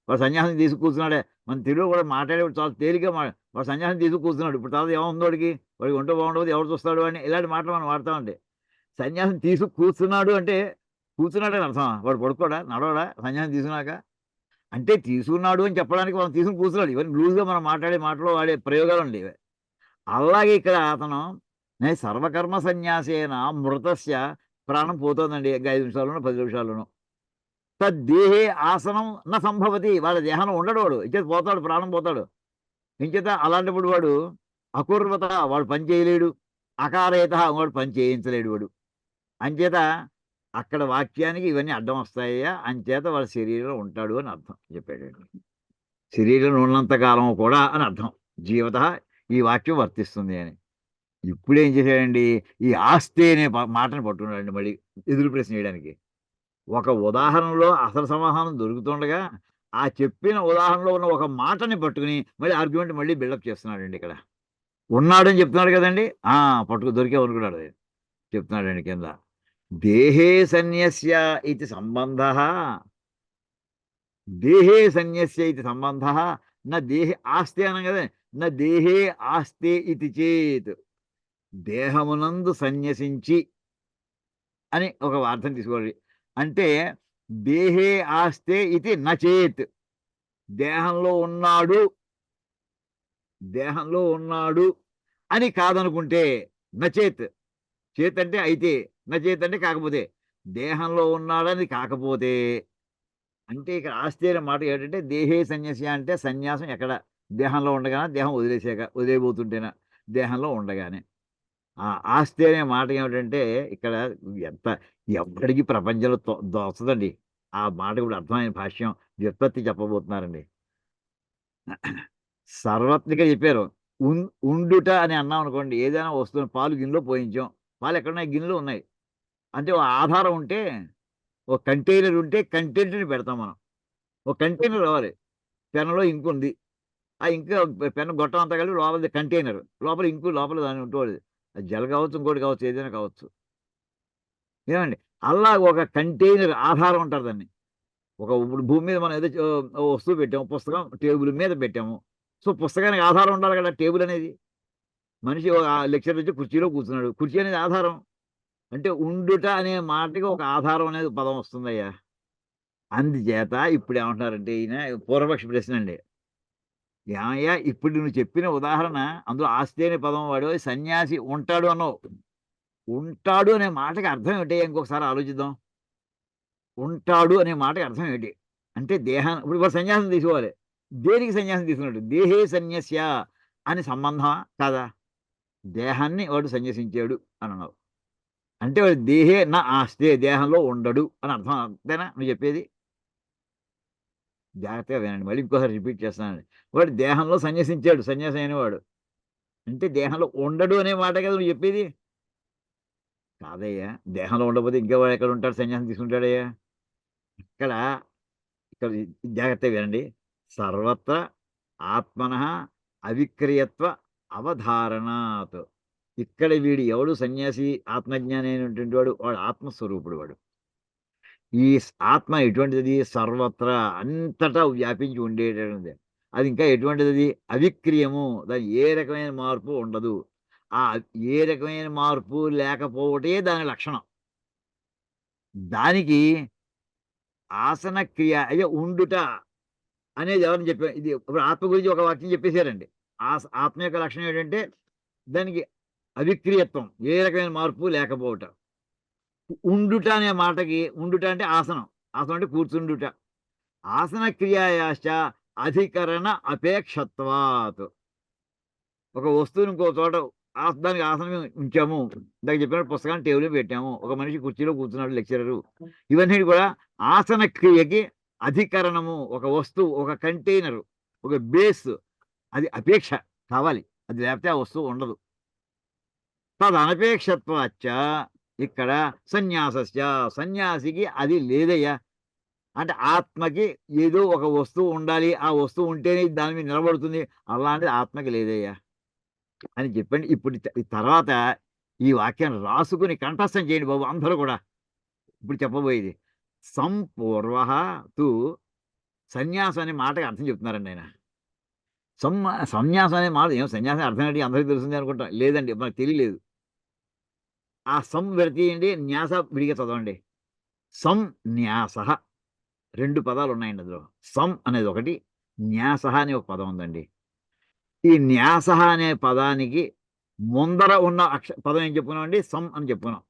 వాడు సన్యాసం తీసుకు కూర్చున్నాడే. మన తెలుగులో కూడా మాట్లాడేవాడు చాలా తేలిగ్గా వాడు సన్యాసం తీసుకు కూర్చున్నాడు. ఇప్పుడు తర్వాత ఏముంది వాడికి? వాడికి ఒంట్లో బాగుండదు, ఎవరు చూస్తాడు అని ఇలాంటి మాటలు మనం వాడతామండి. సన్యాసం తీసుకు కూర్చున్నాడు అంటే కూర్చున్నాడని అర్థమా? వాడు పడుకోడా? నడవడా? సన్యాసం తీసుకున్నాక? అంటే తీసుకున్నాడు అని చెప్పడానికి మనం తీసుకొని కూర్చున్నాడు. ఇవన్నీ లూజ్‌గా మనం మాట్లాడే మాటలు వాడే ప్రయోగాలండి ఇవి. అలాగే ఇక్కడ అతను సర్వకర్మ సన్యాసేన మృతస్య ప్రాణం పోతోందండి. ఇంక 5 నిమిషాల్లోనో, 10 నిమిషాల్లోనో. తద్దేహే ఆసనం న సంభవతి. వాడి దేహంలో ఉండడు వాడు. ఇంచేత పోతాడు, ప్రాణం పోతాడు. ఇంచేత అలాంటప్పుడు వాడు అకుర్వత వాడు పని చేయలేడు. అకారయత వాడు పని చేయించలేడు వాడు. అంచేత అక్కడ వాక్యానికి ఇవన్నీ అడ్డం వస్తాయ్యా. అంచేత వాడు శరీరంలో ఉంటాడు అని అర్థం చెప్పాడండి. శరీరంలో ఉన్నంత కాలం కూడా అని అర్థం. జీవతః ఈ వాక్యం వర్తిస్తుంది అని. ఇప్పుడేం చేశాడండి, ఈ ఆస్తి అనే మాటను పట్టుకున్నాడండి మళ్ళీ ఎదురు ప్రశ్న వేయడానికి. ఒక ఉదాహరణలో అసలు సమాధానం దొరుకుతుండగా, ఆ చెప్పిన ఉదాహరణలో ఉన్న ఒక మాటని పట్టుకుని మళ్ళీ ఆర్గ్యుమెంట్ మళ్ళీ బిల్డప్ చేస్తున్నాడండి ఇక్కడ. ఉన్నాడని చెప్తున్నాడు కదండీ! ఆ! దొరికామనుకున్నాడు. చెప్తున్నాడండి కింద. దేహే సన్యస్య ఇతి సంబంధః దేహే సన్యస్య ఇతి సంబంధః న దేహే ఆస్తే అనం కదా! న దేహే ఆస్తే ఇతి చేత్. దేహమునందు సన్యసించి అని ఒక అర్థం తీసుకోవాలి. అంటే దేహే ఆస్తే ఇది నచేత్. దేహంలో ఉన్నాడు, దేహంలో ఉన్నాడు అని కాదనుకుంటే నచేత్. చేత్ అంటే అయితే, నచేత్ అంటే కాకపోతే. దేహంలో ఉన్నాడని కాకపోతే అంటే ఇక్కడ ఆస్తి అనే మాట ఏంటంటే దేహే సన్యస్య అంటే సన్యాసం ఎక్కడ? దేహంలో ఉండగానా? దేహం వదిలేసాక వదిలేయబోతుంటేనా? దేహంలో ఉండగానే. ఆ ఆస్తి అనే మాట ఏమిటంటే ఇక్కడ ఎంత ఎవ్వడికి ప్రపంచంలో దోచదండి. ఆ మాట ఇప్పుడు అర్థమైన భాష్యం వ్యుత్పత్తి చెప్పబోతున్నారండి. సర్వత్రిక చెప్పారు. ఉన్ ఉండుట అని అన్నామనుకోండి. ఏదైనా వస్తువుని పాలు గిన్నెలో పోయించాం. పాలు ఎక్కడున్నాయి? గిన్నెలో ఉన్నాయి. అంటే ఓ ఆధారం ఉంటే, ఓ కంటైనర్ ఉంటే కంటెంట్‌ని పెడతాం మనం. ఒక కంటైనర్ కావాలి. పెన్నులో ఇంక్ ఉంది. ఆ ఇంక్ పెన్ గొట్టం అంతా కలిపి లోపలిది కంటైనర్. లోపల ఇంకు లోపల దాని ఉంటోది. అది జెల్ కావచ్చు, ఇంకోటి కావచ్చు, ఏదైనా కావచ్చు. ఏమండి? అలా ఒక కంటైనర్ ఆధారం అంటారు దాన్ని. ఇప్పుడు భూమి మీద మనం ఏదో ఓ వస్తువు పెట్టాము. పుస్తకం టేబుల్ మీద పెట్టాము. సో, పుస్తకానికి ఆధారం ఉండాలి కదా! టేబుల్ అనేది. మనిషి లెక్చరర్ వచ్చి కుర్చీలో కూర్చున్నాడు. కుర్చీ అనేది ఆధారం. అంటే ఉండుట అనే మాటకి ఒక ఆధారం అనేది పదం వస్తుందయ్యా. అందుచేత ఇప్పుడేమంటున్నారంటే ఈయన పూర్వపక్ష ప్రశ్నండి. ఏమయ్యా! ఇప్పుడు నువ్వు చెప్పిన ఉదాహరణ అందులో ఆస్తి అనే పదం వాడావు. సన్యాసి ఉంటాడు అన్నావు. ఉంటాడు అనే మాటకి అర్థం ఏమిటయ్యా? ఇంకొకసారి ఆలోచిద్దాం. ఉంటాడు అనే మాటకి అర్థం ఏంటి? అంటే ఇప్పుడు వాడు సన్యాసం తీసుకోవాలి. దేనికి సన్యాసం తీసుకున్నాడు? దేహే సన్యస్య అని సంబంధమా? కాదా? దేహాన్ని వాడు సన్యసించాడు అనన్నావు. అంటే వాడు దేహే న ఆస్తే దేహంలో ఉండడు అని అర్థం అంతేనా నువ్వు చెప్పేది? జాగ్రత్తగా వినండి. మళ్ళీ ఇంకోసారి రిపీట్ చేస్తున్నానండి. వాడు దేహంలో సన్యసించాడు సన్యాసి అయినవాడు. అంటే దేహంలో ఉండడు అనే మాట కదా నువ్వు చెప్పేది? కాదయ్యా! దేహంలో ఉండకపోతే ఇంకా వాడు ఎక్కడ ఉంటాడు సన్యాసం తీసుకుంటాడయ్యా? ఇక్కడ ఇక్కడ జాగ్రత్తగా వినండి. సర్వత్ర ఆత్మనః అవిక్రియత్వ అవధారణాత్. ఇక్కడ వీడు ఎవడు సన్యాసి ఆత్మజ్ఞాని అయినటువంటి వాడు ఆత్మస్వరూపుడు వాడు. ఈ ఆత్మ ఎటువంటిది? సర్వత్రా అంతటా వ్యాపించి ఉండేటటువంటిది. అది ఇంకా ఎటువంటిది? అది అవిక్రియము. దాని ఏ రకమైన మార్పు ఉండదు. ఆ ఏ రకమైన మార్పు లేకపోవటే దాని లక్షణం. దానికి ఆసన క్రియ అయ్యే ఉండుట అనేది ఎవరని చెప్పారు? ఇది ఇప్పుడు ఆత్మ గురించి ఒక వాక్యం చెప్పేసారండి. ఆత్మ యొక్క లక్షణం ఏంటంటే దానికి అవిక్రియత్వం. ఏ రకమైన మార్పు లేకపోవట. ఉండుట అనే మాటకి ఉండుట అంటే ఆసనం. ఆసనం అంటే కూర్చుండుట. ఆసన క్రియాయాశ్చ అధికరణ అపేక్షత్వాత్. ఒక వస్తువుని ఇంకో చోట దానికి ఆసనం ఉంచాము. ఇందాక చెప్పినట్టు పుస్తకాన్ని టేబుల్ మీద పెట్టాము. ఒక మనిషి కుర్చీలో కూర్చున్నాడు లెక్చరరు. ఇవన్నీ కూడా ఆసన క్రియకి అధికరణము. ఒక వస్తువు, ఒక కంటైనరు, ఒక బేస్ అది అపేక్ష కావాలి. అది లేకపోతే ఆ వస్తువు ఉండదు. తదనపేక్షత్వాచ్చ ఇక్కడ సన్యాసస్య సన్యాసికి అది లేదయ్యా. అంటే ఆత్మకి ఏదో ఒక వస్తువు ఉండాలి. ఆ వస్తువు ఉంటేనే దాని మీద నిలబడుతుంది. అలాంటిది ఆత్మకి లేదయ్యా అని చెప్పండి. ఇప్పుడు ఈ తర్వాత ఈ వాక్యాన్ని రాసుకుని కంఠస్థం చేయండి బాబు అందరూ కూడా. ఇప్పుడు చెప్పబోయేది. సంపూర్వః తు సన్యాసం అనే మాటకి అర్థం చెప్తున్నారండి ఆయన. సన్యాసం అనే మాట ఏం సన్యాసం అర్థం ఏంటి అందరికీ తెలిసిందే అనుకుంటాం. లేదండి మనకు తెలియలేదు. ఆ విడతీయండి. న్యాస విడిగా చదవండి. సంన్యాసః 2 పదాలు ఉన్నాయండి అందులో. అనేది ఒకటి, న్యాసః అనే ఒక పదం ఉందండి. ఈ న్యాసః అనే పదానికి ముందర ఉన్న పదం ఏం చెప్పుకున్నామండి? అని చెప్పుకున్నాం.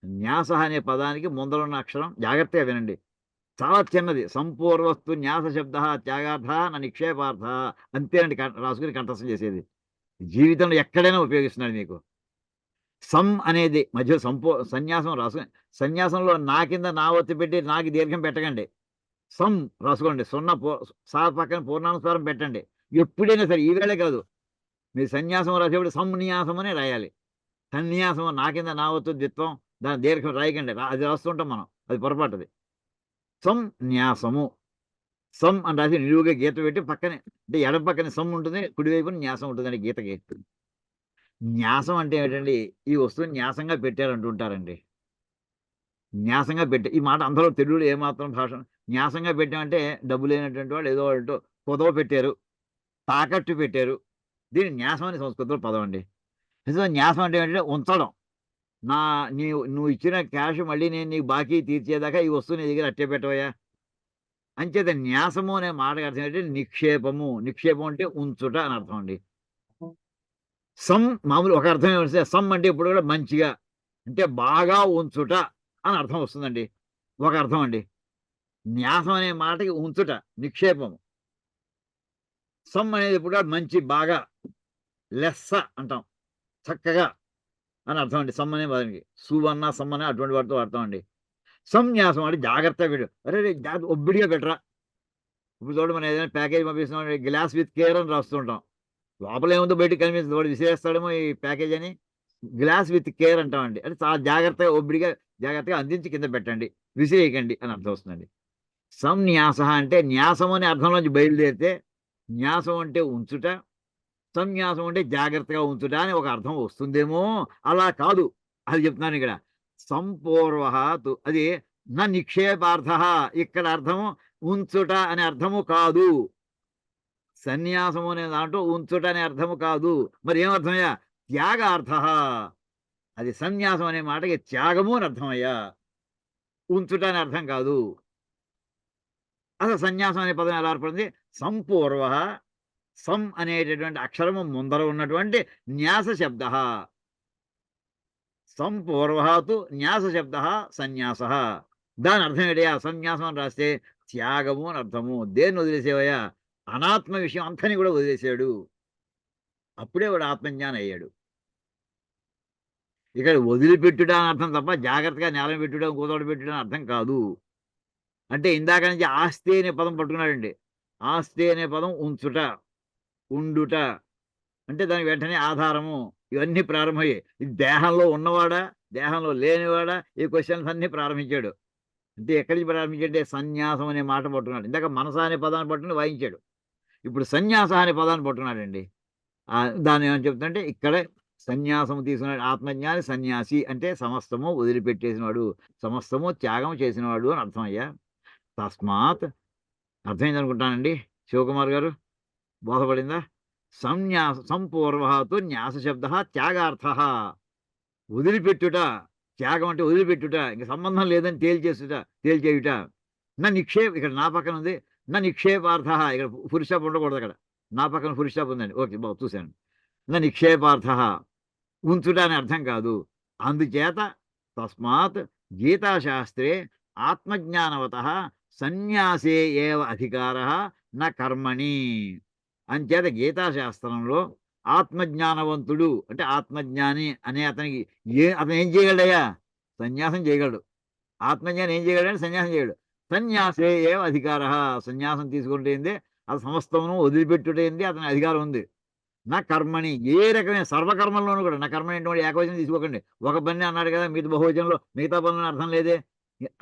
న్యాసః అనే పదానికి ముందర ఉన్న అక్షరం జాగ్రత్తగా వినండి. చాలా చిన్నది. సంపూర్వస్తు న్యాస శబ్దః త్యాగార్థః న నిక్షేపార్థః అంతేనండి రాసుకుని కంఠస్థం చేసేది. జీవితంలో ఎక్కడైనా ఉపయోగిస్తున్నాడు మీకు. అనేది మధ్యలో సన్యాసం రాసుకొని సన్యాసంలో నా కింద నా ఒత్తి పెట్టి నాకి దీర్ఘం పెట్టకండి. రాసుకోండి. సా పక్కన పూర్ణానుస్వారం పెట్టండి. ఎప్పుడైనా సరే ఈవేళే కాదు. మీరు సన్యాసం రాసేప్పుడు సంన్యాసం అనే రాయాలి. సన్యాసం నా కింద నా ఒత్తు ద్విత్వం దాని దీర్ఘం రాయకండి. అది రాస్తుంటాం మనం. అది పొరపాటుది. సంన్యాసము. అని రాసి నిలువుగా గీత పెట్టి పక్కనే అంటే ఎడమ పక్కన ఉంటుంది. కుడివైపున న్యాసం ఉంటుందండి గీతకి. న్యాసం అంటే ఏంటండి? ఈ వస్తువుని న్యాసంగా పెట్టారంటుంటారండి. న్యాసంగా ఈ మాట అందరూ తెలుగులో ఏమాత్రం భాష న్యాసంగా పెట్టామంటే డబ్బు లేనటువంటి వాళ్ళు ఏదో వాళ్ళతో కుదవ పెట్టారు, తాకట్టు పెట్టారు. దీన్ని న్యాసం అని సంస్కృతంలో పదం అండి. నిజంగా న్యాసం అంటే ఏంటంటే ఉంచడం. నువ్వు ఇచ్చిన క్యాష్ మళ్ళీ నేను నీకు బాకీ తీర్చేదాకా ఈ వస్తువు నీ దగ్గర అట్టే పెట్టవయ్యా. అంచేత న్యాసము అనే మాటకి అర్థం ఏంటంటే నిక్షేపము. నిక్షేపం అంటే ఉంచుట అని అర్థం అండి. మామూలు ఒక అర్థం ఏమిటంటే అంటే ఇప్పుడు కూడా మంచిగా అంటే బాగా ఉంచుట అని అర్థం వస్తుందండి. ఒక అర్థం అండి. న్యాసం అనే మాటకి ఉంచుట నిక్షేపము. అనేది ఇప్పుడు మంచి బాగా లెస్స అంటాం. చక్కగా అని అర్థం అండి. అనే పదానికి సువన్న అన్న అటువంటి వాటితో వాడతాం అండి. సంన్యాసం అంటే జాగ్రత్తగా పెట్టు. అరే ఒబ్బిడిగా పెట్టరా. ఇప్పుడు చూడండి మనం ఏదైనా ప్యాకేజ్ పంపిస్తున్నాం గ్లాస్ విత్ కేర్ అని రాస్తుంటాం. లోపల ఏముందో బయటకు కనిపిస్తుంది. వాడు విసిరేస్తాడేమో ఈ ప్యాకేజ్ అని. గ్లాస్ విత్ కేర్ అంటామండి. అంటే చాలా జాగ్రత్తగా ఒబ్బిడిగా జాగ్రత్తగా అందించి కింద పెట్టండి. విసిరేయకండి అని అర్థం వస్తుందండి. సంన్యాస అంటే న్యాసం అనే అర్థంలోంచి బయలుదేరితే న్యాసం అంటే ఉంచుట, సంన్యాసం అంటే జాగ్రత్తగా ఉంచుట అని ఒక అర్థం వస్తుందేమో. అలా కాదు. అది చెప్తున్నాను ఇక్కడ. సంపూర్వతు అది నా నిక్షేపార్థ. ఇక్కడ అర్థము ఉంచుట అనే అర్థము కాదు. సన్యాసము అనే దాంట్లో ఉంచుట అనే అర్థము కాదు. మరి ఏమర్థమయ్యా? త్యాగార్థ. అది సన్యాసం అనే మాటకి త్యాగము అని అర్థమయ్యా. ఉంచుట అనే అర్థం కాదు. అసలు సన్యాసం అనే పదం ఎలా ఏర్పడింది? సంపూర్వ. అనేటటువంటి అక్షరము ముందర ఉన్నటువంటి న్యాస శబ్ద. సంపూర్వతు న్యాస శబ్ద సన్యాస. దాని అర్థం ఏంటయ్యా? సన్యాసం అని రాస్తే త్యాగము అని అర్థము. దేన్ని వదిలేసేవయ్యా? అనాత్మ విషయం అంతని కూడా వదిలేసాడు. అప్పుడే వాడు ఆత్మజ్ఞానం అయ్యాడు. ఇక్కడ వదిలిపెట్టుట అని అర్థం తప్ప జాగ్రత్తగా నేల పెట్టుట కూతోడు పెట్టుట అని అర్థం కాదు. అంటే ఇందాక నుంచి ఆస్తి అనే పదం పట్టుకున్నాడండి. ఆస్తి అనే పదం ఉంచుట, ఉండుట అంటే దానికి వెంటనే ఆధారము ఇవన్నీ ప్రారంభమయ్యాయి. ఇది దేహంలో ఉన్నవాడా, దేహంలో లేనివాడా, ఈ క్వశ్చన్స్ అన్నీ ప్రారంభించాడు. అంటే ఎక్కడి నుంచి ప్రారంభించాడంటే సన్యాసం అనే మాట పట్టుకున్నాడు. ఇందాక మనస అనే పదాన్ని పట్టుకుని వాయించాడు. ఇప్పుడు సన్యాస అనే పదాన్ని పట్టుకున్నాడండి. దాన్ని ఏమని చెప్తుందంటే ఇక్కడే సన్యాసం తీసుకున్నాడు. ఆత్మజ్ఞాని సన్యాసి అంటే సమస్తము వదిలిపెట్టేసినవాడు, సమస్తము త్యాగం చేసినవాడు అని అర్థం అయ్యా. తస్మాత్ అర్థమైంది అనుకుంటానండి. శివకుమార్ గారు బోధపడిందా? సంన్యాస సంపూర్వతో న్యాస శబ్ద త్యాగార్థ, వదిలిపెట్టుట. త్యాగం అంటే వదిలిపెట్టుట, ఇంక సంబంధం లేదని తేల్చేయుట. నా నిక్షేప్, ఇక్కడ నా పక్కన ఉంది, నా నిక్షేపార్థ, ఇక్కడ ఫుల్ స్టాప్ ఉండకూడదు, అక్కడ నా పక్కన ఫుల్ స్టాప్ ఉందండి. ఓకే, బాబు చూశాను. నా నిక్షేపార్థ, ఉంచుట అని అర్థం కాదు. అందుచేత తస్మాత్ గీతాశాస్త్రే ఆత్మజ్ఞానవత సన్యాసే ఏవ అధికార నా కర్మణి. అంచేత గీతాశాస్త్రంలో ఆత్మజ్ఞానవంతుడు అంటే ఆత్మజ్ఞాని అనే అతనికి అతను ఏం చేయగలడయ్యా? సన్యాసం చేయగలడు. ఆత్మజ్ఞానం ఏం చేయగలడు? సన్యాసం చేయగలడు. సన్యాసే ఏవ అధికార, సన్యాసం తీసుకుంటేంది అది సమస్తమును వదిలిపెట్టుటేంది అతని అధికారం ఉంది. నా కర్మని, ఏ రకమైన సర్వకర్మల్లోనూ కూడా నా కర్మని ఏంటంటే ఏకవచనం తీసుకోకండి. ఒక పని అన్నాడు కదా, మిగతా బహువచనంలో మిగతా పనులను అర్థం లేదే.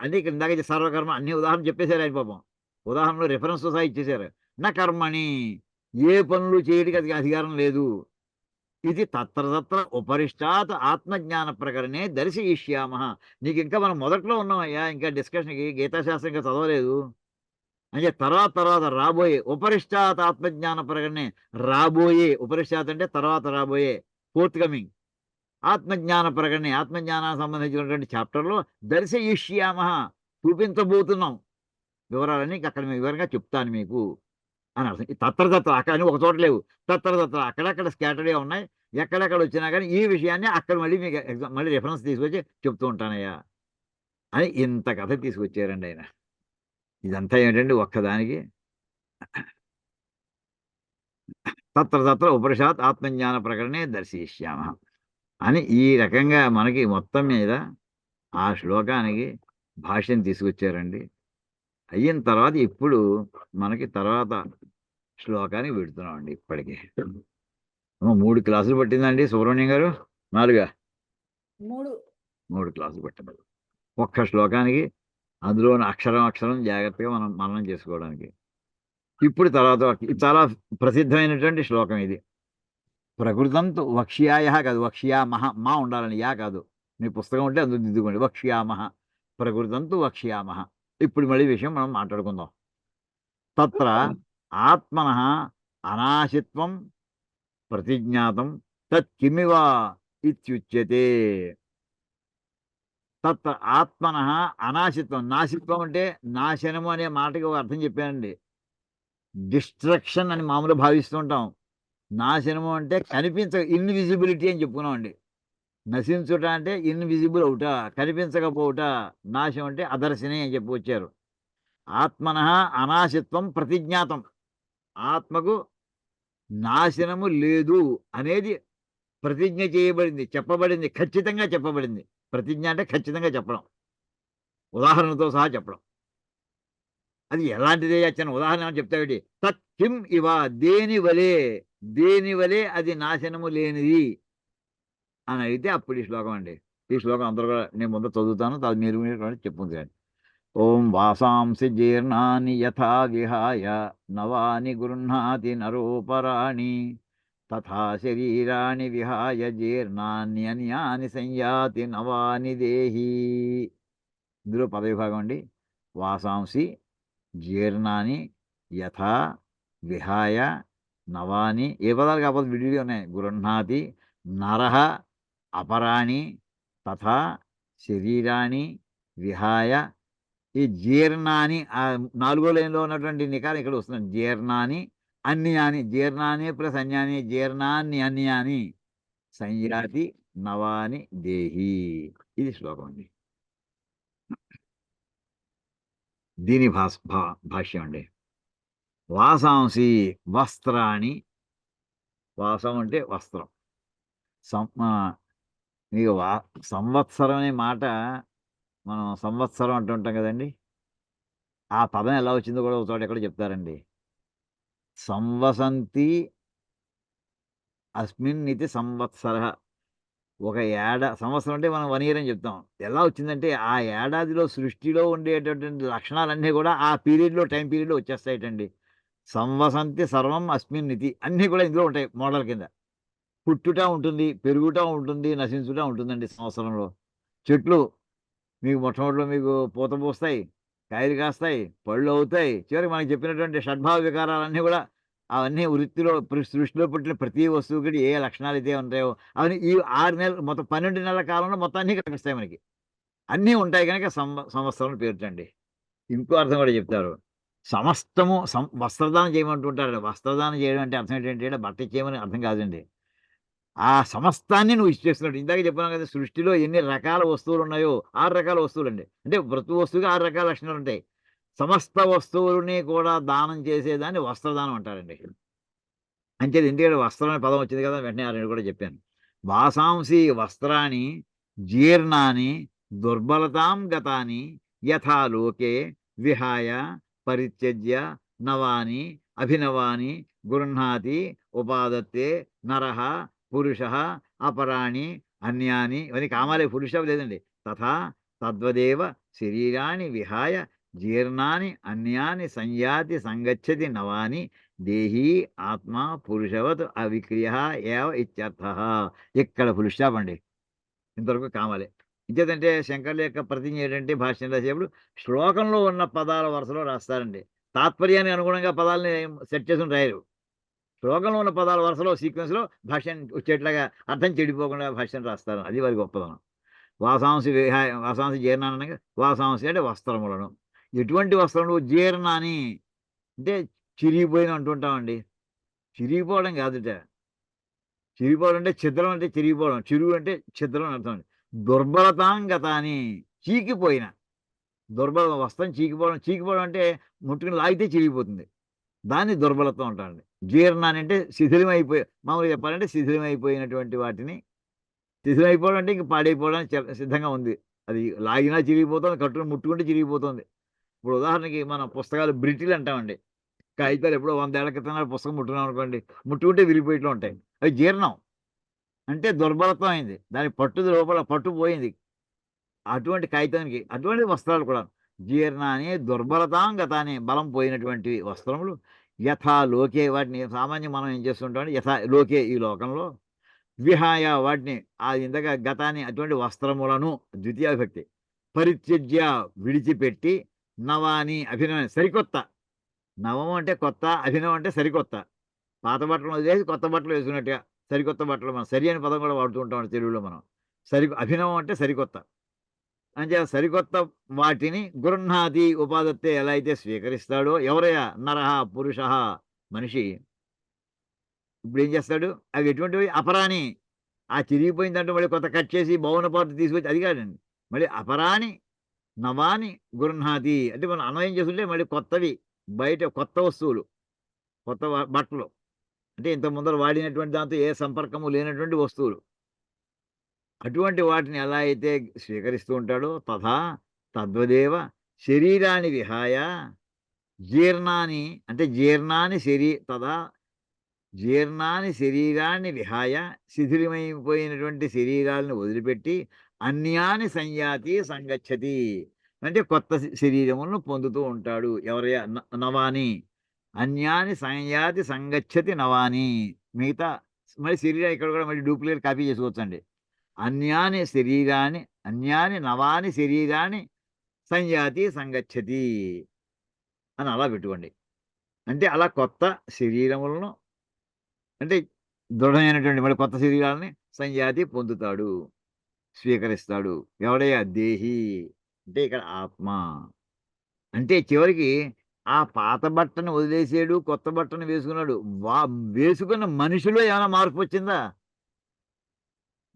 అంటే ఇక్కడ ఇందాక సర్వకర్మ అన్ని ఉదాహరణ చెప్పేశారు ఆయన పాపం. ఉదాహరణలో రిఫరెన్స్ సహా ఇచ్చేశారు. నా కర్మని, ఏ పనులు చేయడానికి అది అధికారం లేదు. ఇది తత్ర ఉపరిష్టాత్ ఆత్మజ్ఞాన ప్రకరణే దర్శయిష్యామ. నీకు ఇంకా మనం మొదట్లో ఉన్నామయ్యా, ఇంకా డిస్కషన్కి గీతాశాస్త్రం ఇంకా చదవలేదు. అంటే తర్వాత రాబోయే ఉపరిష్టాత్ ఆత్మజ్ఞాన ప్రకరణే, రాబోయే ఉపరిష్టాత్ అంటే తర్వాత రాబోయే, ఫోర్త్ కమింగ్ ఆత్మజ్ఞాన ప్రకరణే, ఆత్మజ్ఞానానికి సంబంధించినటువంటి చాప్టర్లో దర్శయిష్యామ, చూపించబోతున్నాం. వివరాలన్నీ అక్కడ వివరంగా చెప్తాను మీకు అని అర్థం. ఈ తత్ర అక్కడ అని ఒక చోట లేవు, తత్ర అక్కడక్కడ స్కాటర్డ్గా ఉన్నాయి. ఎక్కడెక్కడ వచ్చినా కానీ ఈ విషయాన్ని అక్కడ మళ్ళీ మీకు మళ్ళీ రిఫరెన్స్ తీసుకొచ్చి చెప్తూ ఉంటానయ్యా అని ఇంత కథ తీసుకొచ్చారండి ఆయన. ఇదంతా ఏంటంటే ఒక్కదానికి తత్ర ఉపనిషత్ ఆత్మజ్ఞాన ప్రకరణే దర్శయిష్యామ అని ఈ రకంగా మనకి మొత్తం మీద ఆ శ్లోకానికి భాష్యం తీసుకొచ్చారండి. అయిన తర్వాత ఇప్పుడు మనకి తర్వాత శ్లోకానికి పెడుతున్నామండి. ఇప్పటికి 3 క్లాసులు పట్టిందండి సుబ్రహ్మణ్యం గారు. 4 3 క్లాసులు పట్టింది ఒక్క శ్లోకానికి. అందులోని అక్షరం జాగ్రత్తగా మనం మననం చేసుకోవడానికి. ఇప్పుడు తర్వాత ఇది చాలా ప్రసిద్ధమైనటువంటి శ్లోకం ఇది. ప్రకృతంతు వక్ష్యాయ కాదు, వక్ష్యామహ, మా ఉండాలని, యా కాదు. మీ పుస్తకం ఉంటే అందులో దిద్దుకోండి. వక్ష్యామహ, ప్రకృతంతు వక్ష్యామహ. ఇప్పుడు మళ్ళీ విషయం మనం మాట్లాడుకుందాం. తత్ర ఆత్మనః అనాశిత్వం ప్రతిజ్ఞాతం తత్కిమివ ఇత్యుచ్యతే. తత్ర ఆత్మనః అనాశిత్వం, నాశిత్వం అంటే నాశనము అనే మాటకి ఒక అర్థం చెప్పానండి. డిస్ట్రక్షన్ అని మామూలు భావిస్తుంటాం. నాశనము అంటే ఇన్విజిబిలిటీ అని చెప్పుకున్నామండి. నశించుట అంటే ఇన్విజిబుల్ అవుట, కనిపించకపోవుట. నాశం అంటే అదర్శని అని చెప్పి వచ్చారు. ఆత్మనః అనాశిత్వం ప్రతిజ్ఞాతం, ఆత్మకు నాశనము లేదు అనేది ప్రతిజ్ఞ చేయబడింది, చెప్పబడింది, ఖచ్చితంగా చెప్పబడింది. ప్రతిజ్ఞ అంటే ఖచ్చితంగా చెప్పడం, ఉదాహరణతో సహా చెప్పడం. అది ఎలాంటిదే చిన్న ఉదాహరణ చెప్తావేటి? తత్ కిం ఇవ, దేని వలే అది నాశనము లేనిది అని అడిగితే అప్పుడు ఈ శ్లోకం అండి. ఈ శ్లోకం అందరూ కూడా నేను ముందు చదువుతాను, అది మీరు చెప్పుకుంది కానీ. ఓం వాసాంసి జీర్ణాని యథా విహాయ నవాని గృహ్ణాతి నరోపరాణి తథా శరీరాణి విహాయ జీర్ణాన్యన్యాని సంయాతి నవాని దేహి. ఇందులో పదవిభాగం అండి. వాసాంసి జీర్ణాని యథా విహాయ నవాని, ఏ పదాలు కాకపోతే విడిగా ఉన్నాయి. గృహ్ణాతి నరహ అపరాణి తథా శరీరాణి విహాయ. ఈ జీర్ణాని 4వ లైన్లో ఉన్నటువంటి నికారం ఇక్కడ వస్తుంది. జీర్ణాని అన్యాని, జీర్ణాని ప్లస్ అన్యాని, జీర్ణాన్ని అన్యాని సంయాతి నవాని దేహి. ఇది శ్లోకం అండి. దీని భాష్యం అండి. వాసాంసి వస్త్రాణి, వాసం అంటే వస్త్రం. మీకు సంవత్సరం అనే మాట మనం సంవత్సరం అంటుంటాం కదండి. ఆ పదం ఎలా వచ్చిందో కూడా ఒక చోట ఎక్కడ చెప్తారండి. సంవసంతి అస్మిన్ ఇది సంవత్సర. ఒక సంవత్సరం అంటే మనం 1 ఇయర్ అని చెప్తాం. ఎలా వచ్చిందంటే ఆ ఏడాదిలో సృష్టిలో ఉండేటటువంటి లక్షణాలన్నీ కూడా ఆ పీరియడ్లో, టైం పీరియడ్లో వచ్చేస్తాయటండి. సంవసంతి సర్వం అస్మిన్ ఇది, అన్నీ కూడా ఇందులో ఉంటాయి మోడల్ కింద. పుట్టుట ఉంటుంది, పెరుగుట ఉంటుంది, నశించుట ఉంటుందండి సంవత్సరంలో. చెట్లు మీకు మొట్టమొదటిలో మీకు పూత పూస్తాయి, కాయలు కాస్తాయి, పళ్ళు అవుతాయి. చివరికి మనకి చెప్పినటువంటి షడ్భావ వికారాలన్నీ కూడా అవన్నీ వృత్తిలో సృష్టిలో పుట్టిన ప్రతి వస్తువుకి ఏ లక్షణాలు అయితే ఉంటాయో అవన్నీ ఈ 6 నెలలు మొత్తం 12 నెలల కాలంలో మొత్తం అన్నీ కనిపిస్తాయి మనకి. అన్నీ ఉంటాయి కనుక సంవత్సరం పేరుటండి. ఇంకో అర్థం కూడా చెప్తారు. సమస్తము వస్త్రదానం చేయమంటుంటారు. వస్త్రదానం చేయడం అంటే అర్థం ఏంటంటే బట్ట ఇచ్చేయమని అర్థం కాదండి. ఆ సమస్తాన్ని నువ్వు ఇచ్చేస్తున్నట్టు. ఇందాక చెప్పాను కదా! సృష్టిలో ఎన్ని రకాల వస్తువులున్నాయో 6 రకాల వస్తువులండి. అంటే ప్రతి వస్తువుకి 6 రకాల లక్షణాలుంటాయి. సమస్త వస్తువులని కూడా దానం చేసేదాన్ని వస్త్రదానం అంటారండి. అంచేది ఎందుకంటే వస్త్రం అనే పదం వచ్చింది కదా! వెంటనే ఆ 2 కూడా చెప్పాను. వాసాంసి వస్త్రాని జీర్ణాని దుర్బలతాం గతాని యథా లోకే విహాయ పరిత్యజ్య నవాని అభినవాని గృహ్ణాతి ఉపాదత్తే నరః పురుషః అపరాణి అన్యాని ఇవన్నీ కామాలే పురుష లేదండి. తథా తద్వదేవ శరీరాన్ని విహాయ జీర్ణాని అన్యాని సంయాతి సంగచ్చతి నవాని దేహీ ఆత్మ పురుషవత్ అవిక్రియ ఏవ ఇత్యర్థః. ఇక్కడ ఫుల్ స్టాప్ అండి. ఇంతవరకు కామాలే. ఇంకేదంటే శంకరుల యొక్క ప్రతిజ్ఞ ఏంటంటే భాష్యం రాసేప్పుడు శ్లోకంలో ఉన్న పదాల వరుసలో రాస్తారండి. తాత్పర్యానికి అనుగుణంగా పదాలని సెట్ చేసుకొని రాయరు. శ్లోకంలో ఉన్న పదాల వరుసలో సీక్వెన్స్‌లో భాష్యం వచ్చేట్లాగా అర్థం చెడిపోకుండా భాష్యం రాస్తారు. అది వారి గొప్పదనం. వాసాంసి విహాయ వాసాంసి జీర్ణాననగా వాసాంసి అంటే వస్త్రములను. ఎటువంటి వస్త్రములు? జీర్ణాని అంటే చిరిగిపోయినవి అంటుంటామండి. చిరిగిపోవడం కాదుట. చిరిగిపోవడం అంటే ఛిద్రం అంటే చిరిగిపోవడం. చిరుగు అంటే ఛిద్రం అని అర్థం అండి. దుర్బలతాంగతాని చీకిపోయిన. వస్త్రం చీకిపోవడం. చీకిపోవడం అంటే ముట్టుకుని లాగితే చిరిగిపోతుంది. దాన్ని దుర్బలత్వం అంటారండి. జీర్ణాని అంటే శిథిలమైపోయి మామూలుగా చెప్పాలంటే శిథిలమైపోయినటువంటి వాటిని శిథిలమైపోవడం అంటే ఇంక పాడైపోవడానికి సిద్ధంగా ఉంది. అది లాగినా చిరిగిపోతుంది. కట్టుకొని ముట్టుకుంటే చిరిగిపోతుంది. ఇప్పుడు ఉదాహరణకి మనం పుస్తకాలు బ్రిటిల్ అంటామండి. కాగితాలు ఎప్పుడో 100 ఏళ్ల క్రితం నాటి పుస్తకం ముట్టుకున్నాం అనుకోండి. ముట్టుకుంటే విరిగిపోయేట్లు ఉంటాయి. అవి జీర్ణం. అంటే దుర్బలత్వం అయింది. దాని పట్టు లోపల పట్టు పోయింది. అటువంటి కాగితానికి అటువంటి వస్త్రాలు కూడా జీర్ణాన్ని దుర్బలతాం గతాన్ని బలం పోయినటువంటి వస్త్రములు యథా లోకే వాటిని సామాన్యం మనం ఏం చేస్తుంటామంటే యథా లోకే ఈ లోకంలో విహాయ వాటిని ఇందాక గతాన్ని అటువంటి వస్త్రములను ద్వితీయ విభక్తి పరిత్యజ్య విడిచిపెట్టి నవాని అభినవ సరికొత్త నవం అంటే కొత్త అభినవం అంటే సరికొత్త పాత బట్టలు వదిలేసి కొత్త బట్టలు వేసుకున్నట్టుగా సరికొత్త బట్టలు మనం సరి అనే పదం కూడా వాడుతూ ఉంటాం తెలుగులో మనం అభినవం అంటే సరికొత్త అంచేత సరికొత్త వాటిని గృహ్ణాతి ఉపాదత్తే ఎలా అయితే స్వీకరిస్తాడో ఎవరయ్యా నరహ పురుష మనిషి ఇప్పుడు ఏం చేస్తాడు అవి ఎటువంటివి అపరాని ఆ చిరిగిపోయిన దాంట్లో మళ్ళీ కొత్త కట్ చేసి భవన పాటు తీసుకొచ్చి అది కాదండి మళ్ళీ అపరాని నవాని గృహ్ణాతి అంటే మనం అన్వయం చేస్తుంటే మళ్ళీ కొత్తవి బయట కొత్త వస్తువులు కొత్త బట్టలు అంటే ఇంత ముందర వాడినటువంటి దాంతో ఏ సంపర్కము లేనటువంటి వస్తువులు అటువంటి వాటిని ఎలా అయితే స్వీకరిస్తూ ఉంటాడో తథా తద్వదేవ శరీరాన్ని విహాయ జీర్ణాన్ని అంటే జీర్ణాన్ని శరీరాన్ని విహాయ శిథిలమైపోయినటువంటి శరీరాలను వదిలిపెట్టి అన్యాని సంయాతి సంగచ్చతి అంటే కొత్త శరీరములను పొందుతూ ఉంటాడు ఎవరయ్యా నవాని అన్యాని సంయాతి సంగచ్చతి నవాని మిగతా మళ్ళీ శరీరం ఇక్కడ కూడా మళ్ళీ డూప్లికేట్ కాపీ చేసుకోవచ్చండి అన్యాని నవాని శరీరాన్ని సంయాతి సంగచ్చతి అని అలా పెట్టుకోండి అంటే అలా కొత్త శరీరములను అంటే దృఢమైనటువంటి మళ్ళీ కొత్త శరీరాలని సంయాతి పొందుతాడు స్వీకరిస్తాడు ఎవడయ్యా దేహి అంటే ఇక్కడ ఆత్మ అంటే చివరికి ఆ పాత బట్టను వదిలేసాడు కొత్త బట్టను వేసుకున్నాడు వేసుకున్న మనిషిలో ఏమైనా మార్పు వచ్చిందా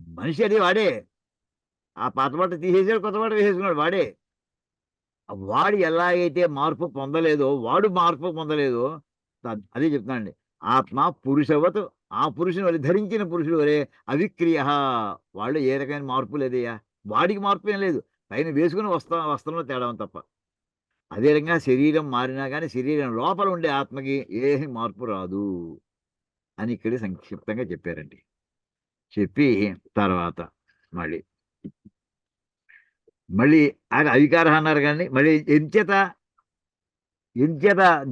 మనిషి అది వాడే ఆ పాత బట్ట తీసేసాడు కొత్త బట్ట వేసేసుకున్నాడు వాడే వాడు ఎలాగైతే మార్పు పొందలేదో వాడు మార్పు పొందలేదో అదే చెప్తానండి ఆత్మ పురుషవత్ ఆ పురుషుని వల్ల ధరించిన పురుషుడు వరే అవిక్రియ వాళ్ళు ఏ రకమైన మార్పు లేదయ్యా వాడికి మార్పు ఏం లేదు పైన వేసుకుని వస్త్రంలో తేడా తప్ప అదే రకంగా శరీరం మారినా కానీ శరీరం లోపల ఉండే ఆత్మకి ఏమీ మార్పు రాదు అని ఇక్కడ సంక్షిప్తంగా చెప్పారండి చెప్పి తర్వాత మళ్ళీ అది అధికార అన్నారు కానీ మళ్ళీ ఎంచేత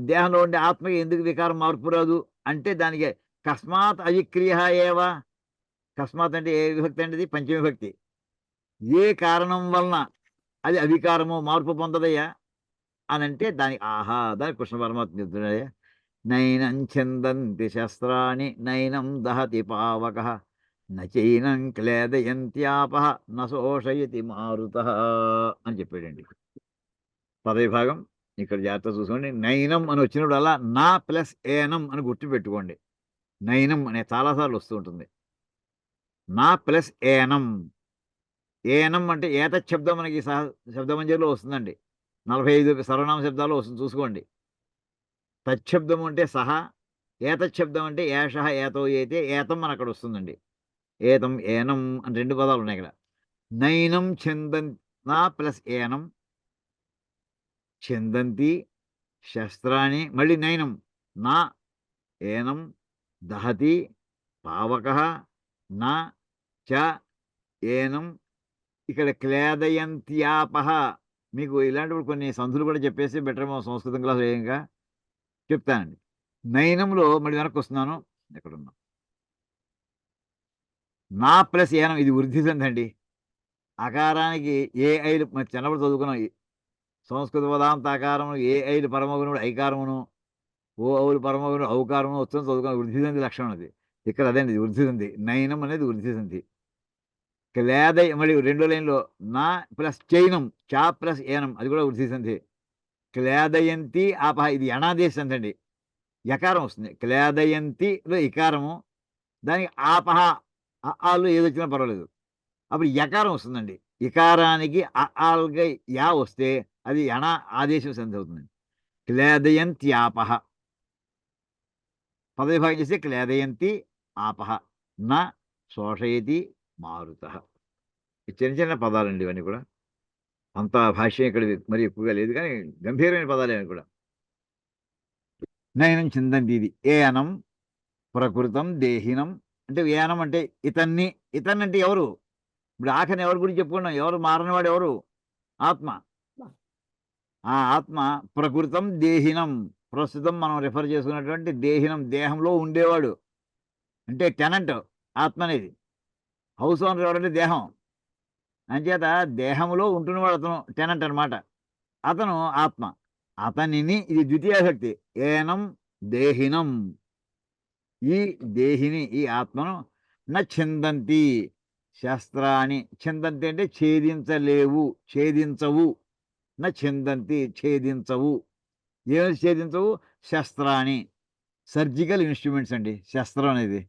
దేహంలో ఉండే ఆత్మకి ఎందుకు వికారం మార్పు రాదు అంటే దానికి కస్మాత్ అవిక్రియ ఏవా కస్మాత్ అంటే ఏ విభక్తి అంటే పంచమవిభక్తి ఏ కారణం వలన అది అవికారము మార్పు పొందదయ్యా అని అంటే దానికి ఆహా దానికి కృష్ణ పరమాత్మ చెప్తున్నాడయ్యా. నైనం ఛందంతి శస్త్రాణి నైనం దహతి పావక నచైనం క్లేదయంత్యాప నశోషయతి మారుత అని చెప్పాడండి. పదవిభాగం ఇక్కడ జాగ్రత్త చూసుకోండి. నైనం అని వచ్చినప్పుడు అలా నా ప్లస్ ఏనం అని గుర్తుపెట్టుకోండి. నైనం అనే చాలాసార్లు వస్తూ ఉంటుంది. నా ప్లస్ ఏనం. ఏనం అంటే ఏతత్ శబ్దం మనకి శబ్దమంజరిలో వస్తుందండి. 45 సర్వనామ శబ్దాల్లో వస్తుంది చూసుకోండి. తచ్చబ్దం అంటే సహా, ఏతత్ శబ్దం అంటే ఏషః ఏతో ఏతే ఏతం అని అక్కడ వస్తుందండి. ఏతం ఏనం అని 2 పదాలు ఉన్నాయి ఇక్కడ. నైనం నా ప్లస్ ఏనం ఛందంతి శస్త్రాణి మళ్ళీ నైనం నా ఏనం దహతి పావకః నా చ ఏనం ఇక్కడ క్లేదయంత్యాపః. మీకు ఇలాంటివి కొన్ని సంధులు కూడా చెప్పేసి బెటరేమో సంస్కృతం క్లాస్ వేయంగా చెప్తానండి. నైనంలో మళ్ళీ వెనక్కి వస్తున్నాను. ఎక్కడున్నా నా ప్లస్ ఏనం ఇది వృద్ధి సంధి అండి. అకారానికి ఏ ఐలు చిన్నప్పుడు చదువుకున్నాం. సంస్కృత పదాంతాకారము ఏ ఐలు పరమగుణుడు ఐకారమును, ఓ ఔలు పరమగుణుడు ఔకారమును వస్తుంది చదువుకున్నాం. వృద్ధి సంధి లక్షణం అది. ఇక్కడ అదండి వృద్ధి సంధి. నైనం అనేది వృద్ధి సంధి. మళ్ళీ రెండో లైన్లో నా ప్లస్ చైనం చా ప్లస్ ఏనం అది కూడా వృద్ధి సంధి. క్లేదయంతి ఆపహ ఇది యణాదేశ సంధి అండి. యకారం వస్తుంది. క్లేదయంతిలో ఇకారము దానికి ఆపహ ఆలు ఏదొచ్చినా పర్వాలేదు. అప్పుడు యకారం వస్తుందండి. ఇకారానికి ఆల్గా యా వస్తే అది యణ ఆదేశం సంధి అవుతుందండి. క్లేదయంత్యాపహ పదవిభాగం చేస్తే క్లేదయంతి ఆపహ నా శోషయతి మారుత. చిన్న చిన్న పదాలండి ఇవన్నీ కూడా. అంత భాష్యం ఇక్కడ మరి ఎక్కువగా లేదు కానీ గంభీరమైన పదాలే అవి కూడా. నయనం చిందంతి ఇది ఏనం ప్రకృతం దేహినం అంటే ఏనం అంటే ఇతన్ని అంటే ఎవరు? ఇప్పుడు ఆఖరిని ఎవరి గురించి చెప్పుకున్నాం? ఎవరు మారనివాడు ఎవరు? ఆత్మ. ఆ ఆత్మ ప్రకృతం దేహినం ప్రస్తుతం మనం రిఫర్ చేసుకున్నటువంటి దేహినం దేహంలో ఉండేవాడు అంటే టెనెంట్ ఆత్మ అనేది. హౌస్ ఓనర్ ఎవరంటే దేహం. అంచేత దేహంలో ఉంటున్నవాడు అతను టెనెంట్ అనమాట. అతను ఆత్మ. అతనిని ఇది ద్వితీయాశక్తి ఏనం దేహినం ఈ దేహిని ఈ ఆత్మను ఛందంతి శస్త్రాన్ని ఛందంతి అంటే ఛేదించలేవు ఛేదించవు ఛందంతి ఛేదించవు. ఏమి ఛేదించవు? శస్త్రాన్ని సర్జికల్ ఇన్స్ట్రుమెంట్స్ అండి. శస్త్రం అనేది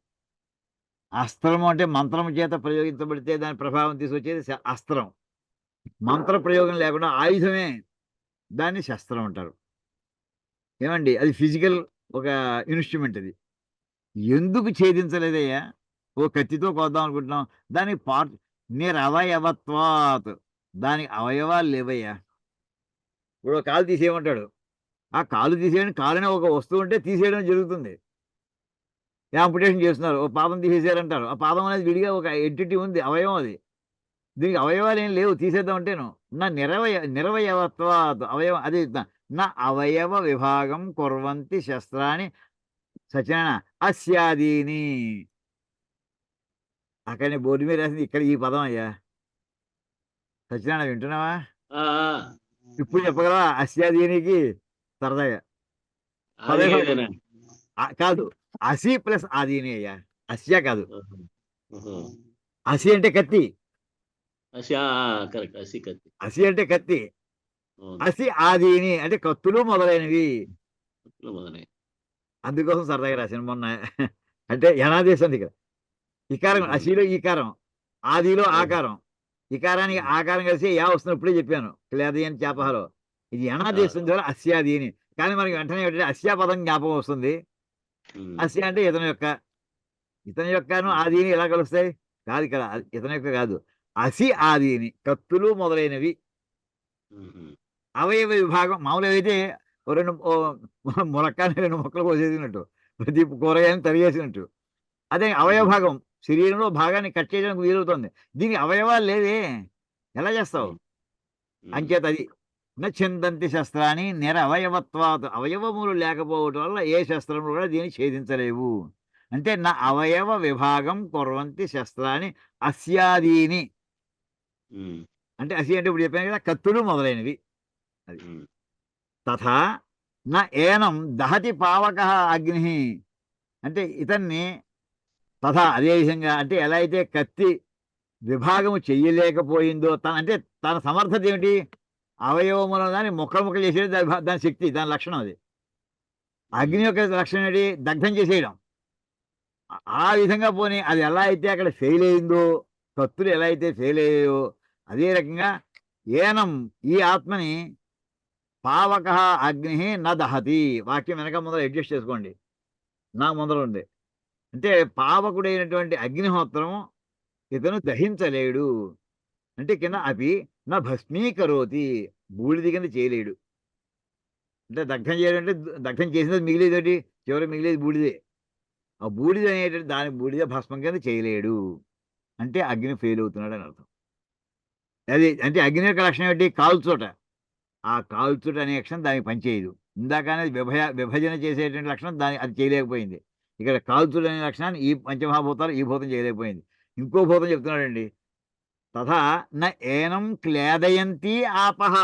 అస్త్రము అంటే మంత్రం చేత ప్రయోగించబడితే దాని ప్రభావం తీసుకొచ్చేది అస్త్రం. మంత్ర ప్రయోగం లేకుండా ఆయుధమే దాన్ని శస్త్రం అంటారు. ఏమండి అది ఫిజికల్ ఒక ఇన్స్ట్రుమెంట్ అది. ఎందుకు ఛేదించలేదయ్యా? ఓ కత్తితో కోద్దాం అనుకుంటున్నాం దానికి నిరవయవత్వాత్ దానికి అవయవాలు లేవయ్యా. ఇప్పుడు కాలు తీసేయమంటాడు. ఆ కాలు తీసేయడం కాలునే ఒక వస్తువు ఉంటే తీసేయడం జరుగుతుంది. యాంపుటేషన్ చేస్తున్నారు. ఓ పాదం తీసేసారంటారు. ఆ పాదం అనేది విడిగా ఒక ఎంటిటీ ఉంది అవయవం అది. దీనికి అవయవాలు ఏం లేవు తీసేద్దామంటేను. నా నిరవయవత్వాత్ అవయవం అది నా అవయవ విభాగం కుర్వంతి శస్త్రాన్ని సత్యనారాయణ అస్యాదీని. అక్కడ బోర్డు మీద రాసింది ఇక్కడ ఈ పదం అయ్యా. సత్యనారాయణ వింటున్నావా? ఇప్పుడు చెప్పగలవా అస్యాదీనికి సరదాగా? కాదు అసి ప్లస్ ఆదీని అయ్యా. అస్య కాదు. అసి అంటే కత్తి. అసి అంటే కత్తి. అసి ఆదీని అంటే కత్తులు మొదలైనవి. అందుకోసం సరదాగా రాశాను మొన్న. అంటే యనాదేశం ఇక్కడ ఇకారం అసిలో ఈకారం ఆదిలో ఆకారం ఇకారానికి ఆకారం కలిసి యా వస్తున్న ఇప్పుడే చెప్పాను క్లేదయని చేపహలో. ఇది యనాదేశం ద్వారా అస్యాది అని. కానీ మనకి వెంటనే ఏంటంటే అస్యా పదం జ్ఞాపకం వస్తుంది. అస్య అంటే ఇతని యొక్కను ఆదిని ఎలా కలుస్తాయి? కాదు ఇక్కడ ఇతని యొక్క కాదు. అసి ఆదిని కత్తులు మొదలైనవి. అవయవ విభాగం మామూలుగా అయితే రెండు ములక్కాని 2 ముక్కలు కోసేసినట్టు ప్రతి కూరగాయలను తరిగేసినట్టు. అదే అవయవ భాగం శరీరంలో భాగాన్ని కట్ చేయడానికి వీలవుతుంది. దీనికి అవయవాలు లేవే ఎలా చేస్తావు? అంచేత అది ఛందంతి శస్త్రాన్ని నిరవయవత్వాత్ అవయవములు లేకపోవటం వల్ల ఏ శస్త్రములు కూడా దీన్ని ఛేదించలేవు. అంటే నా అవయవ విభాగం కుర్వంతి శస్త్రాన్ని అస్యాదీని అంటే అసి అంటే ఇప్పుడు చెప్పాను కదా, కత్తులు మొదలైనవి. అది తథా నా ఏనం దహతి పావక అగ్ని, అంటే ఇతన్ని తథా అదే విధంగా, అంటే ఎలా అయితే కత్తి విభాగము చెయ్యలేకపోయిందో అంటే తన సమర్థత ఏమిటి, అవయవముల దాన్ని ముక్కలు ముక్కలు చేసేది దాని శక్తి, దాని లక్షణం అది. అగ్ని యొక్క లక్షణం ఏంటి, దగ్ధం చేసేయడం. ఆ విధంగా పోనీ అది ఎలా అయితే అక్కడ ఫెయిల్ అయిందో, కత్తులు ఎలా అయితే ఫెయిల్ అయ్యాయో, అదే రకంగా ఏనం ఈ ఆత్మని పావక అగ్ని న దహతి, వాక్యం వెనక ముందర అడ్జస్ట్ చేసుకోండి, నా ముందర ఉంది. అంటే పావకుడైనటువంటి అగ్నిహోత్రం ఇతను దహించలేడు, అంటే కింద అవి నా భస్మీకరోతి, బూడిది కింద చేయలేడు. అంటే దగ్ధం చేయడం అంటే దగ్ధం చేసినది మిగిలేదేటి, చివరి మిగిలేది బూడిదే. ఆ బూడిద అనేటువంటి దాని బూడిద భస్మం కింద చేయలేడు, అంటే అగ్ని ఫెయిల్ అవుతున్నాడు అని అర్థం. అది అంటే అగ్ని యొక్క లక్షణం ఏంటి, కాల్చోట. ఆ కాల్చుట అనే లక్షణం దానికి పనిచేయదు. ఇందాకనే విభజన చేసేటువంటి లక్షణం అది చేయలేకపోయింది. ఇక్కడ కాల్చుడు అనే లక్షణాన్ని ఈ పంచమహాభూతాలు ఈ భూతం చేయలేకపోయింది. ఇంకో భూతం చెప్తున్నాడండి, తథా న ఏనం క్లేదయంతి ఆపహ.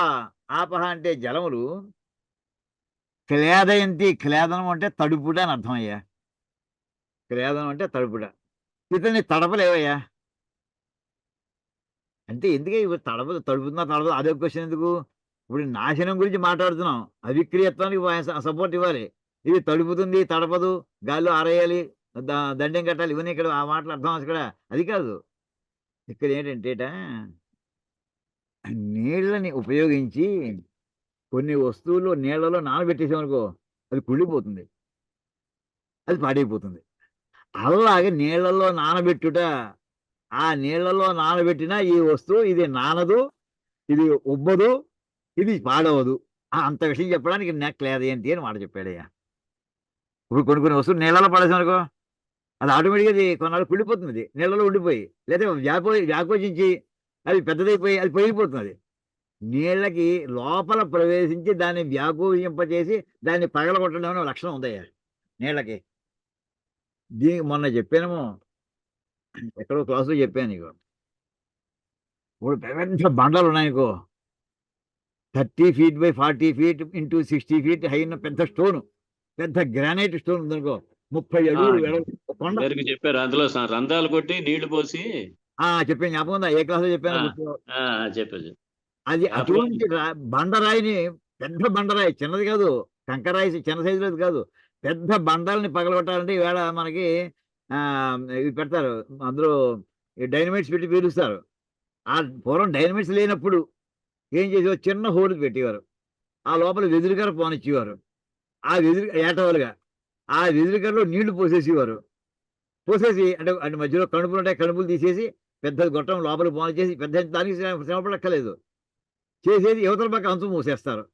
ఆపహ అంటే జలములు, క్లేదయంతి, క్లేదనం అంటే తడుపుట అని అర్థమయ్యా. క్లేదనం అంటే తడుపుట. ఇతన్ని తడపలేవయ్యా. అంటే ఎందుకే ఇప్పుడు తడుపుతున్నా తడపదు, అదే క్వశ్చన్ ఎందుకు? ఇప్పుడు నాశనం గురించి మాట్లాడుతున్నాం, అవిక్రియత్వానికి సపోర్ట్ ఇవ్వాలి. ఇది తడుపుతుంది, తడపదు, గాల్లో ఆరేయాలి, దండెం కట్టాలి, ఇవన్నీ ఇక్కడ ఆ మాటలు అర్థం ఇక్కడ అది కాదు. ఇక్కడ ఏంటంటేట, నీళ్ళని ఉపయోగించి కొన్ని వస్తువులు నీళ్ళలో నానబెట్టేసామనుకో, అది కుళ్ళిపోతుంది, అది పాడైపోతుంది. అలాగే నీళ్ళలో నానబెట్టుట, ఆ నీళ్ళలో నానబెట్టిన ఈ వస్తువు ఇది నానదు, ఇది ఉబ్బదు, ఇది పాడవదు. అంత విషయం చెప్పడానికి క్లేదయంతి అని మాట చెప్పాడయ్యా. ఇప్పుడు కొన్ని కొన్ని వస్తువులు నీళ్ళలో పడేసామనుకో, అది ఆటోమేటిక్గా అది కొన్నాళ్ళు కుళ్ళిపోతుంది, అది నీళ్ళలో ఉండిపోయి, లేదా వ్యాకోచించి అది పెద్దదైపోయి అది పగిలిపోతుంది. నీళ్ళకి లోపల ప్రవేశించి దాన్ని వ్యాకోచింపచేసి దాన్ని పగలగొట్టడం అనే లక్షణం ఉందయ్యా నీళ్ళకి. దీనికి మొన్న చెప్పానేమో, ఎక్కడో క్లాసులో చెప్పాను నీకు. ఇప్పుడు పెద్ద బండలు ఉన్నాయనుకో, 30 feet by 40 feet into 60 feet high ఉన్న పెద్ద స్టోను, పెద్ద గ్రానైట్ స్టోన్ ఉందనుకో, 30 అడుగులు వెడల్పు కొండ. చెప్పారు, అందులో రంధ్రాలు కొట్టి నీళ్లు పోసి. చెప్పాను, జ్ఞాపకం ఉందా? ఏ క్లాస్ లో చెప్పాను? చెప్పారు. అది అటువంటి బండరాయిని, పెద్ద బండరాయి, చిన్నది కాదు, కంకరాయి చిన్న సైజులో కాదు, పెద్ద బండాలని పగలగొట్టాలంటే ఈవేళ మనకి ఇవి పెడతారు, అందులో డైనమైట్స్ పెట్టి పేలుస్తారు. ఆ పూర్వం డైనమైట్స్ లేనప్పుడు ఏం చేసేవారు, చిన్న హోల్ పెట్టేవారు, ఆ లోపల వెదురుకర పోనిచ్చేవారు, ఆ ఏటవలుగా ఆ వెదురుకరలో నీళ్లు పోసేసేవారు. పోసేసి అంటే అంటే మధ్యలో కణుపులు ఉంటాయి, కణుపులు తీసేసి పెద్ద గొట్టం లోపల పోనిచ్చేసి, పెద్ద దానికి శ్రమపడక్కర్లేదు, చేసేది యువతల పక్క అంచు మూసేస్తారు,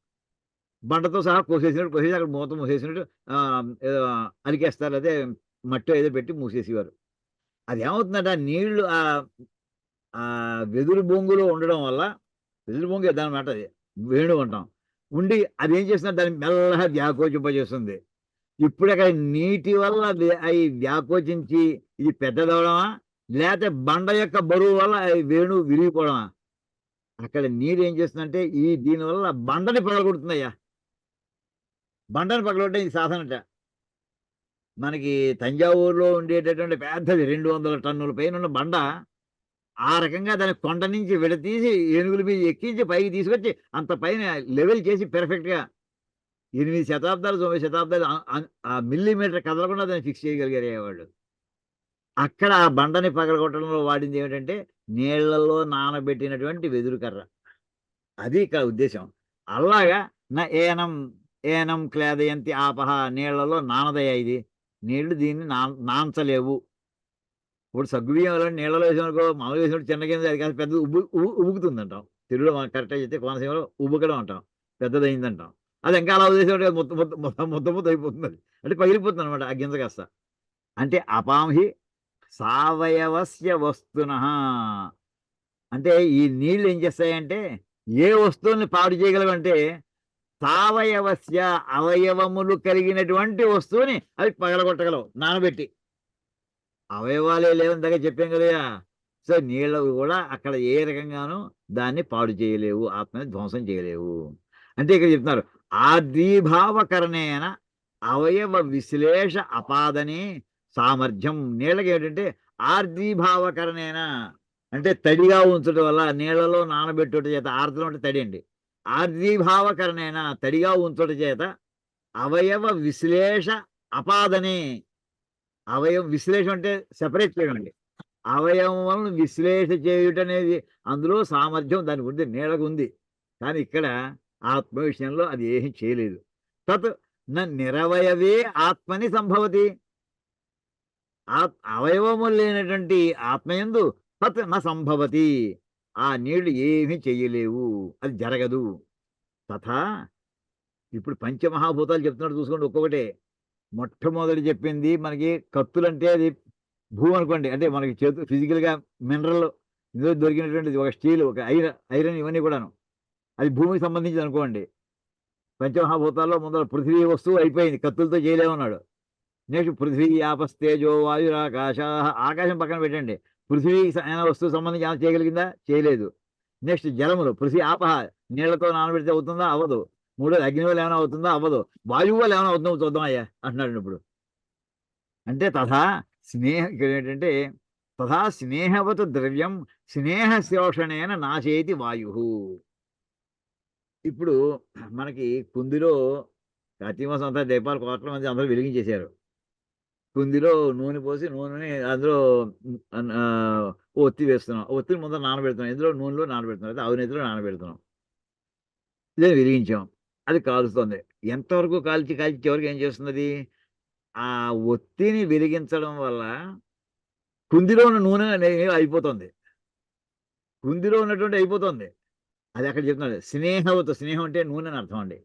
బండతో సహా కోసేసినట్టు కోసేసి అక్కడ మూత మూసేసినట్టు అలికేస్తారు, అదే మట్టి ఏదో పెట్టి మూసేసేవారు. అది ఏమవుతుందంటే ఆ నీళ్లు ఆ వెదురు బొంగులో ఉండడం వల్ల, వెదురు బొంగు దానమాట, అది వేణు అంటాం, ఉండి అది ఏం చేస్తున్నారు, దాన్ని మెల్లగా వ్యాకోచింపజేస్తుంది. ఇప్పుడు అక్కడ నీటి వల్ల అవి వ్యాకోచించి ఇది పెద్దదవడమా, లేకపోతే బండ యొక్క బరువు వల్ల వేణు విరిగిపోవడమా? అక్కడ నీరు ఏం చేస్తుందంటే దీనివల్ల బండని పగలగొడుతుందయ్యా. బండని పగలగొట్టే ఇది సాధనట. మనకి తంజావూరులో ఉండేటటువంటి పెద్దది 200 టన్నుల పైన ఉన్న బండ, ఆ రకంగా దాన్ని కొండ నుంచి విడతీసి ఏనుగుల మీద ఎక్కించి పైకి తీసుకొచ్చి అంత పైన లెవెల్ చేసి పెర్ఫెక్ట్గా 8 శతాబ్దాలు 9 శతాబ్దాలు ఆ మిల్లీమీటర్ కదలకుండా దాన్ని ఫిక్స్ చేయగలిగారు వాళ్ళు. అక్కడ ఆ బండని పగలగొట్టడంలో వాడింది ఏమిటంటే నీళ్లలో నానబెట్టినటువంటి వెదురు కర్ర, అది ఇక్కడ ఉద్దేశం. అలాగా ఏనం క్లేదయంతి ఆపహ, నీళ్లలో నానదయ్యా ఇది, నీళ్లు దీన్ని నాంచలేవు. ఇప్పుడు సగ్గుబియ్యం నీళ్ళలో వేసామనుకో, మామూలు వేసినప్పుడు చిన్న కింద అది కాదు, పెద్దది ఉబుకుతుంది అంటాం. తెలుగులో మనం కరెక్ట్గా చెప్తే కోనసీమలో ఉబుకడం అంటాం, పెద్దదైందంటాం. అది ఇంకా అలా వదిలేసేవాడు ముద్ద అయిపోతుంది, అది అంటే పగిలిపోతుంది అనమాట ఆ గింజ కాస్త. అంటే అపాంహి సావయవస్య వస్తున, అంటే ఈ నీళ్లు ఏం చేస్తాయంటే ఏ వస్తువుని పాడు చేయగలవంటే, సావయవస్య అవయవములు కలిగినటువంటి వస్తువుని అవి పగలగొట్టగలవు నానబెట్టి. అవయవాలే లేవని దగ్గర చెప్పాం కదా, సో నీళ్ళు కూడా అక్కడ ఏ రకంగానూ దాన్ని పాడు చేయలేవు, ఆత్మని ధ్వంసం చేయలేవు. అంటే ఇక్కడ చెప్తున్నారు ఆర్ద్రీభావకరణేన అవయవ విశ్లేష అపాదనే సామర్థ్యం. నీళ్ళకి ఏంటంటే ఆర్ద్రీభావకరణేన అంటే తడిగా ఉంచడం వల్ల, నీళ్లలో నానబెట్టుట చేత, ఆర్ద్రం అంటే తడి అండి, ఆర్ద్రీభావకరణేన తడిగా ఉంచుట చేత అవయవ విశ్లేష అపాదనే. అవయవ విశ్లేషణ అంటే సెపరేట్ చేయడం అండి. అవయవములను విశ్లేష చేయుట అనేది అందులో సామర్థ్యం దానికి ఉంది, నీళ్ళకు ఉంది. కానీ ఇక్కడ ఆత్మ విషయంలో అది ఏమీ చేయలేదు. తత్ నిరవయవే ఆత్మని సంభవతి. అవయవములు లేనటువంటి ఆత్మయందు తత్ న సంభవతి. ఆ నీళ్లు ఏమీ చెయ్యలేవు, అది జరగదు. తథా ఇప్పుడు పంచమహాభూతాలు చెప్తున్నాడు చూసుకోండి ఒక్కొక్కటే. మొట్టమొదటి చెప్పింది మనకి కత్తులంటే అది భూమి అనుకోండి, అంటే మనకి చేతు ఫిజికల్గా మినరల్ ఇందులో దొరికినటువంటిది ఒక స్టీల్, ఒక ఐరన్ ఇవన్నీ కూడాను అది భూమికి సంబంధించి అనుకోండి. పంచమహాభూతాల్లో ముందర పృథ్వీ వస్తువు అయిపోయింది, కత్తులతో చేయలేమన్నాడు. నెక్స్ట్ పృథ్వీ ఆపస్తేజో వాయురాకాశ, ఆకాశం పక్కన పెట్టండి, పృథ్వీ వస్తువు సంబంధించి ఏమైనా చేయగలిగిందా? చేయలేదు. నెక్స్ట్ జలములు, పృథ్వీ ఆపహ, నీళ్లతో నానబెడితే అవుతుందా? అవ్వదు. మూడోది అగ్ని వల్ల ఏమైనా అవుతుందా? అవ్వదు. వాయువు వల్ల ఏమైనా అవుతుందో చూద్దాం అయ్యా అంటున్నాడు. ఇప్పుడు అంటే తథా ఇక్కడ ఏంటంటే తథా స్నేహవత్ ద్రవ్యం స్నేహ శోషణేన నాశేతి వాయు. ఇప్పుడు మనకి కుందిలో కార్తీక మాసం అంతా దీపాలు కోట్ల మంది అందరూ వెలిగించేశారు. కుందిలో నూనె పోసి నూనెని అందులో ఒత్తి వేస్తున్నాం, ఒత్తిని ముందర నానబెడుతున్నాం, ఇందులో నూనెలో నానబెడుతున్నాం, అయితే అవినీతిలో నానబెడుతున్నాం. ఇదే వెలిగించాం, అది కాలుస్తుంది. ఎంతవరకు కాల్చి చివరికి ఏం చేస్తున్నది? ఆ ఒత్తిని వెలిగించడం వల్ల కుందిలో ఉన్న నూనె అయిపోతుంది, కుందిలో ఉన్నటువంటి అయిపోతుంది. అది అక్కడ చెప్తున్నాడు స్నేహవతు. స్నేహం అంటే నూనె అని అర్థం అండి.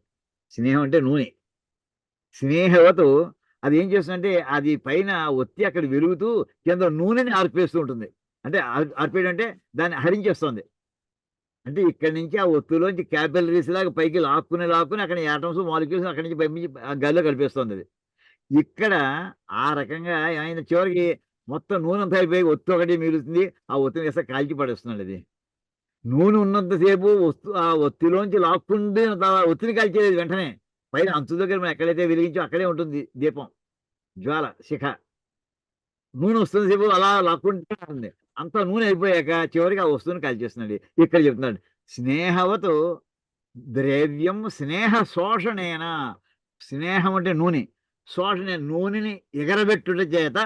స్నేహం అంటే నూనె. స్నేహవతు అది ఏం చేస్తుందంటే అది పైన ఒత్తి అక్కడ వెలుగుతూ కింద నూనెని ఆర్పేస్తూ ఉంటుంది. అంటే ఆర్పేయడం అంటే దాన్ని హరించేస్తుంది. అంటే ఇక్కడి నుంచి ఆ ఒత్తులోంచి క్యాపిలరీస్ లాగా పైకి లాక్కుని అక్కడ యాటమ్స్ మాలిక్యూల్స్ అక్కడి నుంచి పంపించి గాలిలో కలిపేస్తుంది. అది ఇక్కడ ఆ రకంగా ఆయన చివరికి మొత్తం నూనె అంతా అయిపోయి ఒత్తి ఒకటి మిగులుతుంది, ఆ ఒత్తిని వేస్తే కాల్చి పడేస్తున్నాడు. అది నూనె ఉన్నంతసేపు ఆ ఒత్తిలోంచి లాక్కుంటే ఒత్తిని కాల్చేది వెంటనే పైన అంచు దగ్గర మనం ఎక్కడైతే వెలిగించో అక్కడే ఉంటుంది దీపం, జ్వాల, శిఖ. నూనె వస్తున్న సేపు అలా లాక్కుంటే ఉంటుంది. అంత నూనె అయిపోయాక చివరికి ఆ వస్తువుని కాల్చేస్తున్నాడు. ఇక్కడ చెప్తున్నాడు స్నేహవతు ద్రవ్యం స్నేహ శోషణేన. స్నేహం అంటే నూనె, శోషణ నూనెని ఎగరబెట్టుట చేత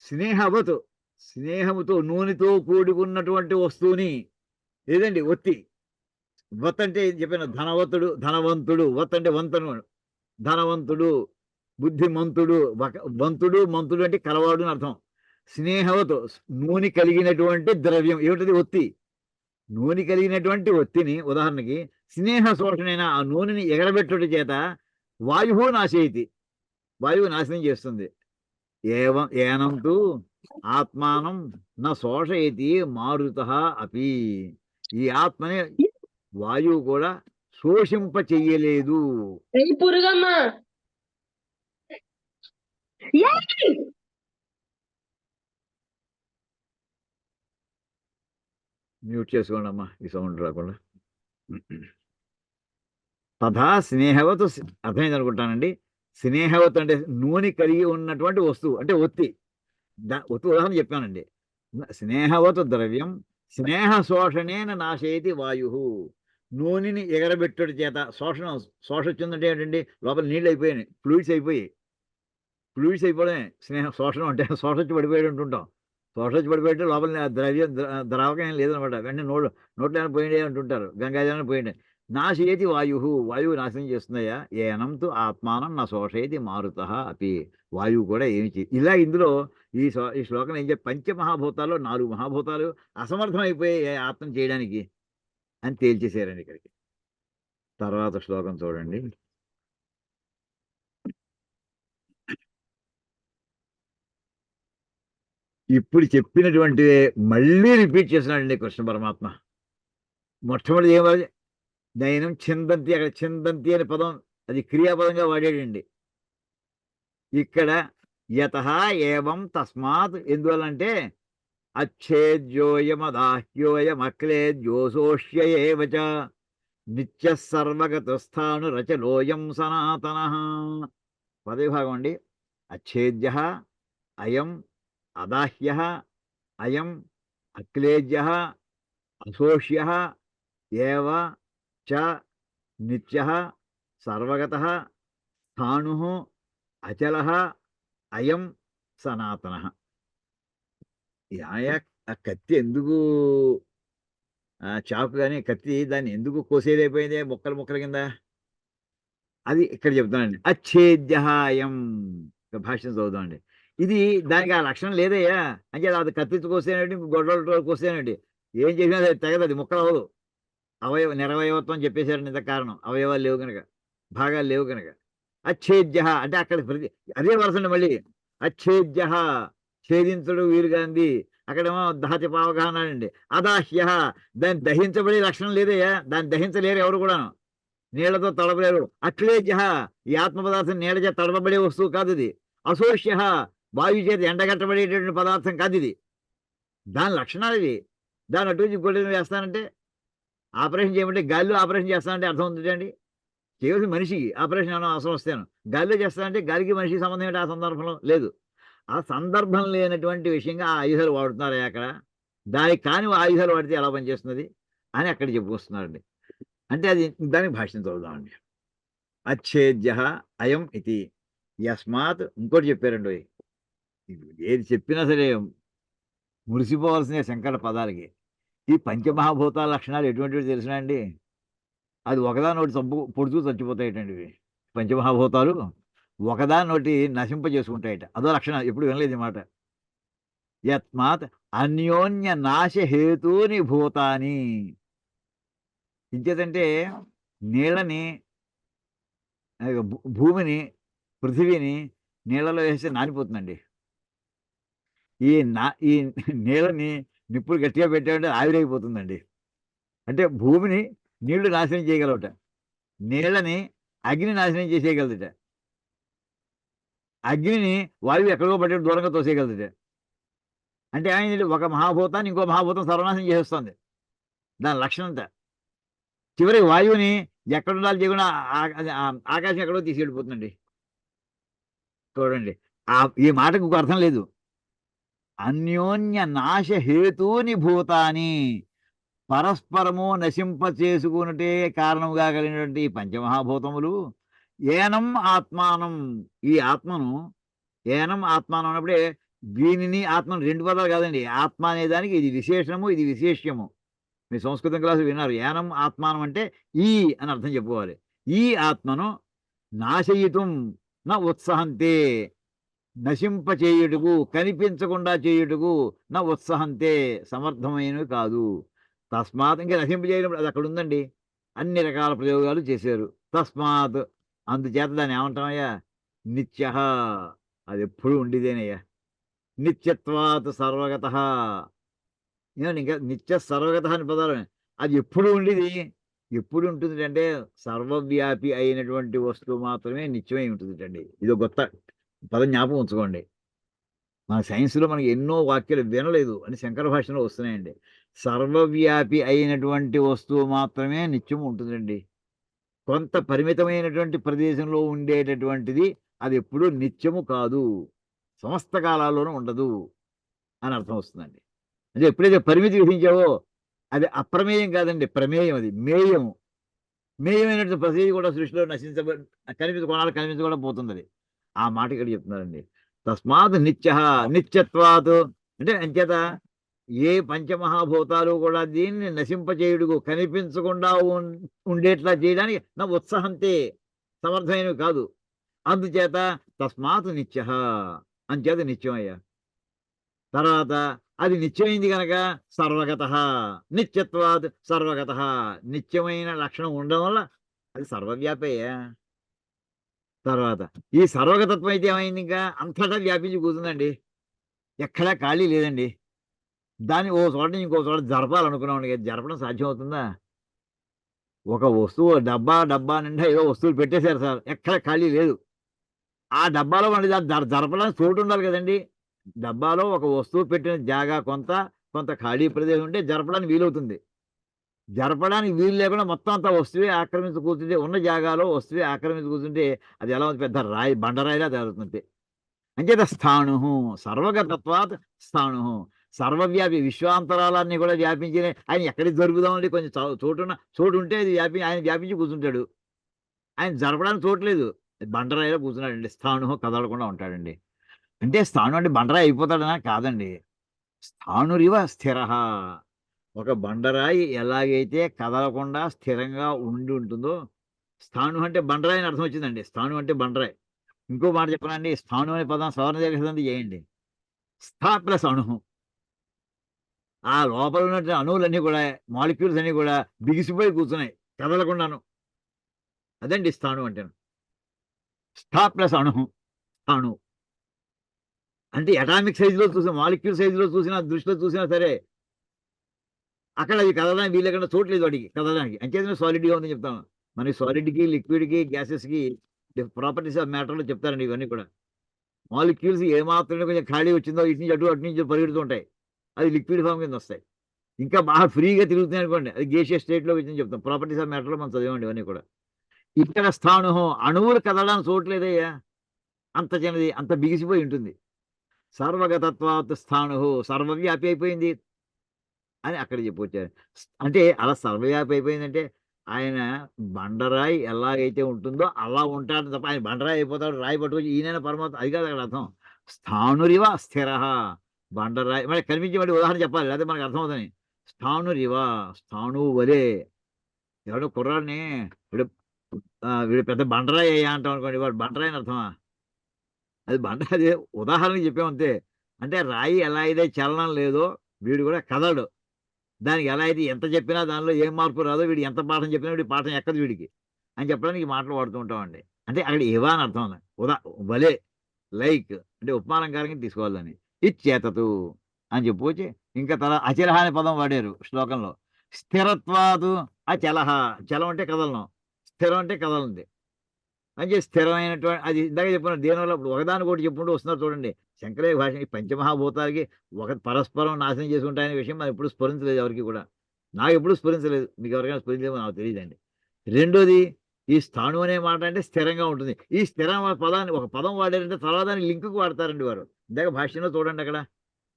స్నేహవతు స్నేహముతో నూనెతో కూడుకున్నటువంటి వస్తువుని ఏదండి ఒత్తి. వత్ అంటే చెప్పిన ధనవంతుడు, వత్ అంటే వంతను, ధనవంతుడు, బుద్ధిమంతుడు, వంతుడు, మంతుడు అంటే కలవాడు అని అర్థం. స్నేహవతు నూనె కలిగినటువంటి ద్రవ్యం ఏమిటది? ఒత్తి. నూనె కలిగినటువంటి ఒత్తిని ఉదాహరణకి స్నేహ శోషణైన ఆ నూనెని ఎగరబెట్టుట చేత వాయువు నాశయతి, వాయువు నాశనం చేస్తుంది. ఏనంతు ఆత్మానం నా శోషయతి మారుతః అపి. ఈ ఆత్మని వాయువు కూడా శోషింప చెయ్యలేదు. మ్యూట్ చేసుకోండి అమ్మా, ఈ సౌండ్ రాకుండా. తథా స్నేహవత్ అర్థమైంది అనుకుంటానండి. స్నేహవత్ అంటే నూనె కలిగి ఉన్నటువంటి వస్తువు అంటే ఒత్తి. ఉదాహరణ చెప్పానండి. స్నేహవత్ ద్రవ్యం స్నేహ శోషణేన నాశయతి వాయు. నూనెని ఎగరబెట్టుడి చేత శోషొచ్చిందంటే ఏంటండి? లోపల నీళ్ళు అయిపోయాయి, ఫ్లూయిడ్స్ అయిపోవడమే స్నేహం. శోషణం అంటే శోషొచ్చి పడిపోయాడు అంటుంటాం. శోషొచ్చి పడిపోయింటే లోపల ద్రావకం లేదనమాట. వెంటనే నోట్లో పోయిండే అంటుంటారు, గంగాజలం పోయిండే. నాశయతి వాయువు నాశనం చేస్తుందయ్యా. ఏనంతు ఆత్మానం నా శోషయతి మారుతః అపి. వాయువు కూడా ఏమి చేయి. ఇలా ఇందులో ఈ శ్లోకం ఏం చెప్పి పంచమహాభూతాల్లో 4 మహాభూతాలు అసమర్థమైపోయాయి ఆత్మను చేయడానికి అని తేల్చేశారండి ఇక్కడికి. తర్వాత శ్లోకం చూడండి. ఇప్పుడు చెప్పినటువంటి మళ్ళీ రిపీట్ చేస్తున్నాడండి కృష్ణ పరమాత్మ. మొట్టమొదటి ఏమది? నయనం చిందంతి. అక్కడ చిందంతి అనే పదం అది క్రియాపదంగా వాడాడండి. ఇక్కడ యతః ఏవం తస్మాత్ ఎందువల్లంటే అచ్ఛేద్యోయమదాహ్యోయమక్లేద్యోసోష్య ఏవ చ నిత్య సర్వగతస్థాను రచలోయం సనాతన. పదవిభాగం అండి. అచ్ఛేద్య, అయం అదాహ్య, అయం అక్లేద్య, అశోష్య ఏవ చ నిత్య సర్వగత స్థాణు అచల అయం సనాతన. ఆ కత్తి ఎందుకు చాకు కానీ కత్తి దాన్ని ఎందుకు కోసేదైపోయింది ముక్కలు ముక్కల కింద? అది ఇక్కడ చెప్తానండి. అచ్ఛేద్యహాయం భాష్యం చదువుతామండి. ఇది దానికి ఆ లక్షణం లేదయ్యా అంటే అది కత్తితో కోసేనండి, గొడ్డలతో కోసేనండి, ఏం చేసినా అది తెగదు, అది ముక్కలు అవ్వదు. నిరవయవత్వం చెప్పేశారు. ఇంత కారణం అవయవాలు లేవు కనుక, భాగాలు లేవు కనుక. అచ్ఛేద్య అంటే అక్కడ అదే వరసండి మళ్ళీ. అచ్ఛేద్య ఛేదించడు వీలుగాంది. అక్కడేమో దహతి పావగా అన్నాడండి. అదాహ్య దాన్ని దహించబడే లక్షణం లేదయ్యా, దాన్ని దహించలేరు ఎవరు కూడాను, నీళ్లతో తడబలేరు. అక్లేజ్య ఈ ఆత్మ పదార్థం నీళ్ళ చేత తడబడే వస్తువు కాదు ఇది. అశోష్య వాయు చేత ఎండగట్టబడేటటువంటి పదార్థం కాదు ఇది. దాని లక్షణాలు ఇవి. దాన్ని అటు ఇంకోటి వేస్తానంటే ఆపరేషన్ చేయమంటే గాలిలో ఆపరేషన్ చేస్తానంటే అర్థం ఉందండి. చేయవలసిన మనిషికి ఆపరేషన్ ఏమైనా అవసరం వస్తాను, గాలిలో చేస్తానంటే గాలికి మనిషికి సంబంధం ఏంటి? ఆ సందర్భంలో లేదు. ఆ సందర్భం లేనటువంటి విషయంగా ఆ ఆయుధాలు వాడుతున్నారా అక్కడ? దానికి కాని ఆయుధాలు వాడితే ఎలా పనిచేస్తున్నది అని అక్కడ చెప్పుకొస్తున్నారండి. అంటే అది దానికి భాష్యం చదువుదామండి. అచ్ఛేద్య అయం ఇది యస్మాత్. ఇంకోటి చెప్పారండి, ఏది చెప్పినా సరే మురిసిపోవాల్సిన శంకర పదాలకి. ఈ పంచమహాభూతాల లక్షణాలు ఎటువంటివి తెలిసినా అండి, అది ఒకదానొకటి పొడుచు చచ్చిపోతాయటండి. ఇవి పంచమహాభూతాలు ఒకదానొకటి నశింపజేసుకుంటాయట. అదో లక్షణం. ఎప్పుడు వినలేదు ఈ మాట. యత్మాత్ అన్యోన్య నాశహేతూని భూతాని. ఇంకేదంటే నీళ్ళని, భూమిని, పృథివీని నీళ్ళలో వేస్తే నానిపోతుందండి. ఈ నీళ్ళని నిప్పులు గట్టిగా పెట్టాలంటే ఆవిరైపోతుందండి. అంటే భూమిని నీళ్లు నాశనం చేయగలవట, నీళ్ళని అగ్ని నాశనం చేసేయగలదుట, అగ్నిని వాయువు ఎక్కడో పట్టే దూరంగా తోసేయగలదుట. అంటే ఆయన ఒక మహాభూతాన్ని ఇంకో మహాభూతం సర్వనాశనం చేస్తుంది. దాని లక్షణం అంతా. చివరి వాయువుని ఎక్కడ ఉండాలి చేయకుండా ఆకాశం ఎక్కడో తీసుకెళ్ళిపోతుందండి. చూడండి, ఈ మాటకు ఒక అర్థం లేదు. అన్యోన్య నాశ హేతూని భూతాని, పరస్పరము నశింప చేసుకున్నటే కారణముగా కలిగినటువంటి పంచమహాభూతములు ఏనం ఆత్మానం. ఈ ఆత్మను ఏనం ఆత్మానం అన్నప్పుడే దీనిని ఆత్మను రెండు పదాలు కాదండి. ఆత్మ అనేదానికి ఇది విశేషణము, ఇది విశేష్యము. మీ సంస్కృతం క్లాసు విన్నారు. ఏనం ఆత్మానం అంటే ఈ అని అర్థం చెప్పుకోవాలి. ఈ ఆత్మను నాశయితం నా ఉత్సాహంతే, నశింప చేయుటకు, కనిపించకుండా చేయుటకు నా ఉత్సాహంతే, సమర్థమైనవి కాదు. తస్మాత్ ఇంకా నశింప చేయడం అది అక్కడ ఉందండి. అన్ని రకాల ప్రయోగాలు చేశారు. తస్మాత్ అందుచేత దాన్ని ఏమంటామయ్యా? నిత్య. అది ఎప్పుడు ఉండేదేనయ్యా. నిత్యత్వాత్ సర్వగత. ఇంకా నిత్య సర్వగత అని పదాలు. అది ఎప్పుడు ఉండేది. ఎప్పుడు ఉంటుంది అంటే సర్వవ్యాపి అయినటువంటి వస్తువు మాత్రమే నిత్యమై ఉంటుంది అండి. ఇది కొత్త పదం జ్ఞాపకం ఉంచుకోండి. మన సైన్స్లో మనకి ఎన్నో వాక్యాలు వినలేదు అని శంకర భాషలో వస్తున్నాయండి. సర్వవ్యాపి అయినటువంటి వస్తువు మాత్రమే నిత్యం ఉంటుందండి. కొంత పరిమితమైనటువంటి ప్రదేశంలో ఉండేటటువంటిది అది ఎప్పుడూ నిత్యము కాదు, సమస్త కాలాల్లోనూ ఉండదు అని అర్థం వస్తుందండి. అంటే ఎప్పుడైతే పరిమితి విధించావో అది అప్రమేయం కాదండి, ప్రమేయం. అది మేయము. మేయమైనటువంటి ప్రతిదీ కూడా సృష్టిలో కొనాలి కనిపించకుండా పోతుంది. అది ఆ మాట ఇక్కడ చెప్తున్నారండి. తస్మాత్ నిత్య, నిత్యత్వాత్ అంటే అంచేత ఏ పంచమహాభూతాలు కూడా దీన్ని నశింపచేయుడుకు, కనిపించకుండా ఉండేట్లా చేయడానికి నా ఉత్సాహంతే, సమర్థమైనవి కాదు. అందుచేత తస్మాత్ నిత్య, అంచేత నిత్యమయ్యా. తర్వాత అది నిత్యమైంది కనుక సర్వగత. నిత్యత్వాత్ సర్వగత. నిత్యమైన లక్షణం ఉండడం వల్ల అది సర్వవ్యాపయ్యా. తర్వాత ఈ సర్వగతత్వం అయితే ఏమైంది? ఇంకా అంతటా వ్యాపించి కూతుందండి. ఎక్కడా ఖాళీ లేదండి. దాన్ని ఓ చోట ఇంకో చోట జరపాలనుకున్నాం, జరపడం సాధ్యం అవుతుందా? ఒక వస్తువు డబ్బా నిండా ఏదో వస్తువులు పెట్టేశారు సార్, ఎక్కడ ఖాళీ లేదు. ఆ డబ్బాలో మళ్ళీ జరపడానికి చోటు ఉండాలి కదండి. డబ్బాలో ఒక వస్తువు పెట్టిన జాగా కొంత కొంత ఖాళీ ప్రదేశం ఉంటే జరపడానికి వీలవుతుంది. జరపడానికి వీలు లేకుండా మొత్తం అంతా వస్తువే ఆక్రమించి కూర్చుంటే, ఉన్న జాగాలో వస్తువే ఆక్రమించి కూర్చుంటే అది ఎలా ఉంది, పెద్ద రాయి బండరాయిలా తయారవుతుంది. అంచేత స్థాణు సర్వగతత్వాత్ స్థాణు సర్వవ్యాపి, విశ్వాంతరాలన్నీ కూడా వ్యాపించిన ఆయన ఎక్కడికి జరుపుదామండి, కొంచెం చోటు ఉంటే అది ఆయన వ్యాపించి కూర్చుంటాడు. ఆయన జరపడానికి చోట్లేదు, బండరాయిలో కూర్చున్నాడండి. స్థాణు కదలకుండా ఉంటాడండి. అంటే స్థాణు అంటే బండరాయి అయిపోతాడనా? కాదండి. స్థాణురివ స్థిర, ఒక బండరాయి ఎలాగైతే కదలకుండా స్థిరంగా ఉండి ఉంటుందో, స్థాణు అంటే బండరాయి అని అర్థం వచ్చిందండి. స్థాణు అంటే బండరాయి. ఇంకో మాట చెప్పనండి, స్థాణు అనే పదం సవర్ణ దీర్ఘ చేయండి. స్థా ప్లస్ అణు, ఆ లోపల ఉన్నటువంటి అణువులన్నీ కూడా, మాలిక్యూల్స్ అన్ని కూడా బిగిసిపోయి కూర్చున్నాయి కదలకుండాను. అదండి స్థాణు అంటే. స్థా ప్లస్ అణు, స్థాణు అంటే అటామిక్ సైజులో చూసిన, మాలిక్యూల్ సైజులో చూసినా, దృష్టిలో చూసినా సరే అక్కడ అది కదలడానికి వీలు లేకుండా చోట్లేదు వాడికి కదలడానికి. అంచేతనే సాలిడ్గా ఉందని చెప్తాను. మనకి సాలిడ్కి, లిక్విడ్కి, గ్యాసెస్కి ప్రాపర్టీస్ ఆఫ్ మ్యాటర్లో చెప్తారండి ఇవన్నీ కూడా. మాలిక్యూల్స్ ఏమాత్రమే కొంచెం ఖాళీ వచ్చిందో ఇటు నుంచి అటు నుంచి పరిగెడుతూ ఉంటాయి, అది లిక్విడ్ ఫామ్ కింద వస్తాయి. ఇంకా బాగా ఫ్రీగా తిరుగుతున్నాయి అనుకోండి, అది గేషియస్ స్టేట్లో వచ్చిందని చెప్తాం. ప్రాపర్టీస్ ఆఫ్ మ్యాటర్లో మనం చదివండి ఇవన్నీ కూడా. ఇక్కడ స్థాణు, అణువులు కదలడానికి చోట్లేదయ్యా, అంత చిన్నది, అంత బిగిసిపోయి ఉంటుంది. సర్వగతత్వాత్ స్థాణు, సర్వవ్యాపి అయిపోయింది అని అక్కడ చెప్పొచ్చారు. అంటే అలా సర్వవ్యాపి అయిపోయిందంటే ఆయన బండరాయి ఎలాగైతే ఉంటుందో అలా ఉంటాడు తప్ప ఆయన బండరాయి అయిపోతాడు, రాయి పట్టుకొచ్చి ఈయన పరమాత్మ, అది కాదు అక్కడ అర్థం. స్థాణురివ స్థిర, బండరాయి మరి కనిపించి మళ్ళీ ఉదాహరణ చెప్పాలి, లేకపోతే మనకు అర్థమవుతుంది. స్థాణురివ, స్థాణువు వలే. ఎవడో కుర్రాడిని వీడు వీడు పెద్ద బండరాయి అయ్యా అంటాం అనుకోండి, వాడు బండరాయి అని అర్థమా? అది అదే ఉదాహరణకి చెప్పామంతే. అంటే రాయి ఎలా అయితే చలనం లేదో వీడు కూడా కదలడు. దానికి ఎలా అయితే ఎంత చెప్పినా దానిలో ఏం మార్పు రాదో, వీడు ఎంత పాఠం చెప్పినా వీడి పాఠం ఎక్కదు వీడికి అని చెప్పడానికి ఈ మాటలు వాడుతూ ఉంటామండి. అంటే అక్కడ ఏవా అని అర్థం ఉంది. భలే, లైక్ అంటే ఉపమాలంకారంగా తీసుకోవాలని. ఇచ్చేతతు అని చెప్పుకొచ్చి ఇంకా అచలహ అనే పదం వాడారు శ్లోకంలో. స్థిరత్వాదు అచలహ, చలం అంటే కదలను, స్థిరం అంటే కదలంది. అని చెప్పి స్థిరమైనటువంటి, అది ఇందాక చెప్పిన దేనివల్ల ఇప్పుడు ఒకదానికొకటి చెప్పుకుంటూ వస్తున్నారు చూడండి. శంకరయ్య భాష ఈ పంచమహాభూతాలకి ఒక పరస్పరం నాశనం చేసుకుంటాయనే విషయం మనం ఎప్పుడు స్ఫురించలేదు ఎవరికి కూడా. నాకు ఎప్పుడు స్ఫురించలేదు, మీకు ఎవరికైనా స్ఫురించలేమో నాకు తెలియదండి. రెండోది, ఈ స్థాణు అనే మాట అంటే స్థిరంగా ఉంటుంది. ఈ స్థిరం పదాన్ని ఒక పదం వాడారంటే తర్వాత దాన్ని లింకుకు వాడతారండి వారు. ఇందాక భాష్యంలో చూడండి, అక్కడ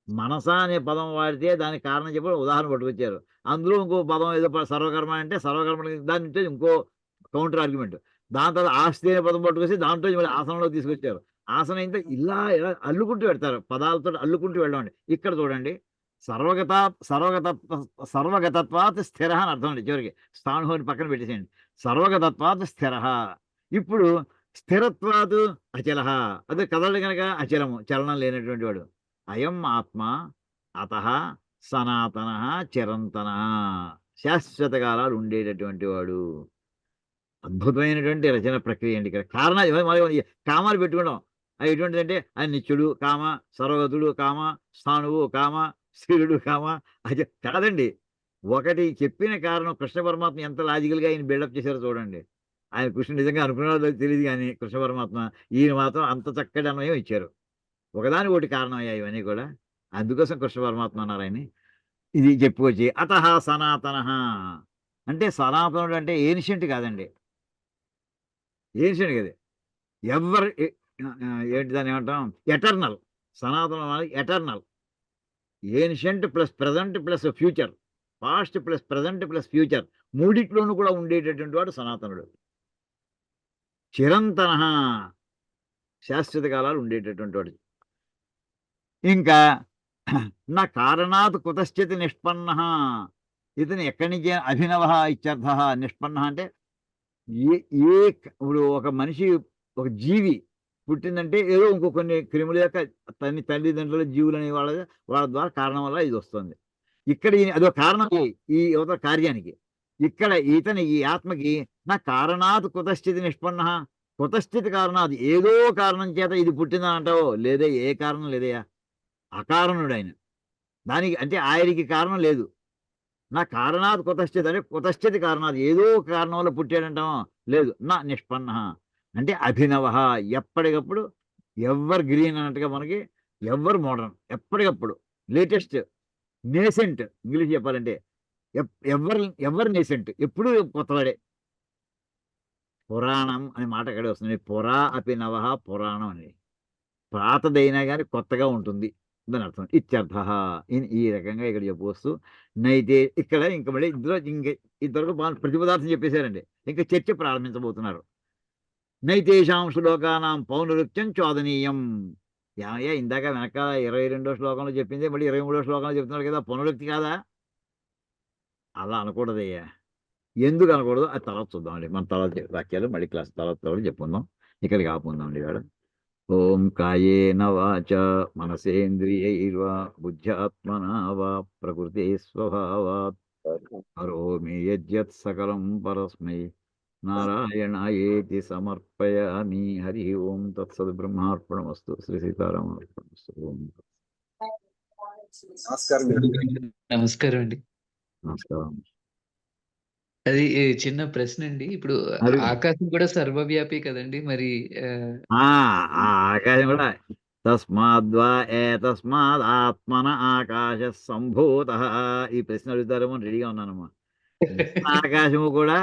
మనస అనే పదం వాడితే దానికి కారణం చెప్పి ఉదాహరణ పట్టుకొచ్చారు. అందులో ఇంకో పదం ఏదో సర్వకర్మ అంటే సర్వకర్మ, దాని నుంచి ఇంకో కౌంటర్ ఆర్గ్యుమెంట్. దాని తర్వాత ఆస్తి అనే పదం పట్టుకొచ్చి దాంట్లో మళ్ళీ ఆసనంలో తీసుకొచ్చారు. ఆసనం అయితే ఇలా అల్లుకుంటూ పెడతారు, పదాలతో అల్లుకుంటూ వెళ్ళండి. ఇక్కడ చూడండి, సర్వగతత్వాత్ స్థిర అని అర్థం అండి. చివరికి స్థాణుని పక్కన పెట్టేసేయండి. సర్వగతత్వాత్ స్థిర. ఇప్పుడు స్థిరత్వాత్ అచల, అదే కదలడు కనుక అచలము, చలనం లేనటువంటి వాడు. అయం ఆత్మ అత సనాతన చిరంతన, శాశ్వత కాలాలు ఉండేటటువంటి వాడు. అద్భుతమైనటువంటి రచన ప్రక్రియ అండి. ఇక్కడ కారణాలు కామాలు పెట్టుకోవడం, అది ఎటువంటిది అంటే ఆయన నిత్యుడు కామ, సర్వగతుడు కామ, స్థాణువు కామ, స్థిరుడు కామ. అది కాదండి, ఒకటి చెప్పిన కారణం. కృష్ణ పరమాత్మ ఎంత లాజికల్గా ఆయన బిల్డప్ చేశారో చూడండి. ఆయన కృష్ణుడు నిజంగా అనుకున్నాడో తెలియదు కానీ కృష్ణ పరమాత్మ ఈయన మాత్రం అంత చక్కటి అన్వయం ఇచ్చారు. ఒకదాని ఒకటి కారణం అయ్యాయి ఇవన్నీ కూడా. అందుకోసం కృష్ణ పరమాత్మ అన్నారు ఆయన. ఇది చెప్పుకొచ్చి అతః సనాతన అంటే, సనాతనుడు అంటే ఏన్షియంట్ కాదండి, ఏన్షియంట్ కదా, ఎవరు ఏంటి దాన్ని ఏమంటాం, ఎటర్నల్. సనాతనం eternal, ancient plus present plus future, past plus present plus future, మూడిట్లోనూ కూడా ఉండేటటువంటి వాడు సనాతనుడు. చిరంతన, శాశ్వత కాలాలు ఉండేటటువంటి వాడు. ఇంకా నా కారణాత్ కుతశ్చిత్ నిష్పన్న, ఇతను ఎక్కడి నుంచి అభినవ ఇత్యర్థ. నిష్పన్న అంటే ఇప్పుడు ఒక మనిషి, ఒక జీవి పుట్టిందంటే ఏదో ఇంకో కొన్ని క్రిముల యొక్క తల్లిదండ్రుల జీవులు అనే వాళ్ళ ద్వారా కారణం వల్ల ఇది వస్తుంది. ఇక్కడ అదొక కారణం ఈ యువత కార్యానికి. ఇక్కడ ఈ ఆత్మకి నా కారణాత్ కుతశ్చిత్ నిష్పన్న, కుతశ్చిత్ కారణాది, ఏదో కారణం చేత ఇది పుట్టిందని అంటావో, లేదే, ఏ కారణం లేదయా, అకారణుడు ఆయన. దానికి అంటే ఆయనకి కారణం లేదు. నా కారణాత్ కుతశ్చిత్ అంటే కుతశ్చిత్ కారణాది, ఏదో కారణం వల్ల పుట్టాడంటామో, లేదు. నా నిష్పన్న అంటే అభినవ, ఎప్పటికప్పుడు ఎవర్ గ్రీన్ అన్నట్టుగా మనకి ఎవరు మోడర్న్, ఎప్పటికప్పుడు లేటెస్ట్, నేసెంట్. ఇంగ్లీష్ చెప్పాలంటే ఎవరు నేసెంట్, ఎప్పుడు కొత్తవాడే. పురాణం అనే మాట ఎక్కడే వస్తుంది. పురా అపి నవః పురాణం అని. పాతదైనా కానీ కొత్తగా ఉంటుంది దాని అర్థం. ఇత్యర్థ. ఈ రకంగా ఇక్కడ చెప్పవచ్చు. నైతే ఇక్కడ ఇంక మళ్ళీ ఇందులో ఇంతవరకు ప్రతి పదార్థం చెప్పేశారండి. ఇంకా చర్చ ప్రారంభించబోతున్నారు. నైతేషాం శ్లోకానాం పౌనరుక్త్యం చోదనీయం. ఏమయ్యా ఇందాక వెనకాల 22వ శ్లోకంలో చెప్పింది మళ్ళీ 23వ శ్లోకంలో చెప్తున్నాడు కదా, పౌనరుక్తి కాదా? అలా అనకూడదయ్యా. ఎందుకు అనకూడదు అది తర్వాత చూద్దామండి. మన తర్వాత వాక్యాలు మళ్ళీ క్లాస్ తర్వాత చెప్పుకుందాం. ఇక్కడికి ఆపుకుందామండి ఇవాళ. ఓం కాయేన వాచ మనసేంద్రియైర్వా బుద్ధ్యాత్మనా వా ప్రకృతి స్వభావాత్ కరోమి యజ్జత్ సకలం పరస్మై నారాయణాయేతి సమర్పయామి. హరి ఓం తత్సద్. బ్రహ్మార్పణమస్తు. శ్రీ సీతారామార్పణమస్తు. ఓం నమస్కారం. నమస్కారం అండి. నమస్కారం. అది చిన్న ప్రశ్న అండి. ఇప్పుడు అడుగు. ఆకాశం కూడా సర్వవ్యాపి కదండి. మరి ఆ ఆకాశం కూడా తస్మాద్వా ఏతస్మాద్ ఆత్మన ఆకాశ సంభూత. ఈ ప్రశ్న అడుగుతారేమో రెడీగా ఉన్నానమ్మా. ఆకాశము కూడా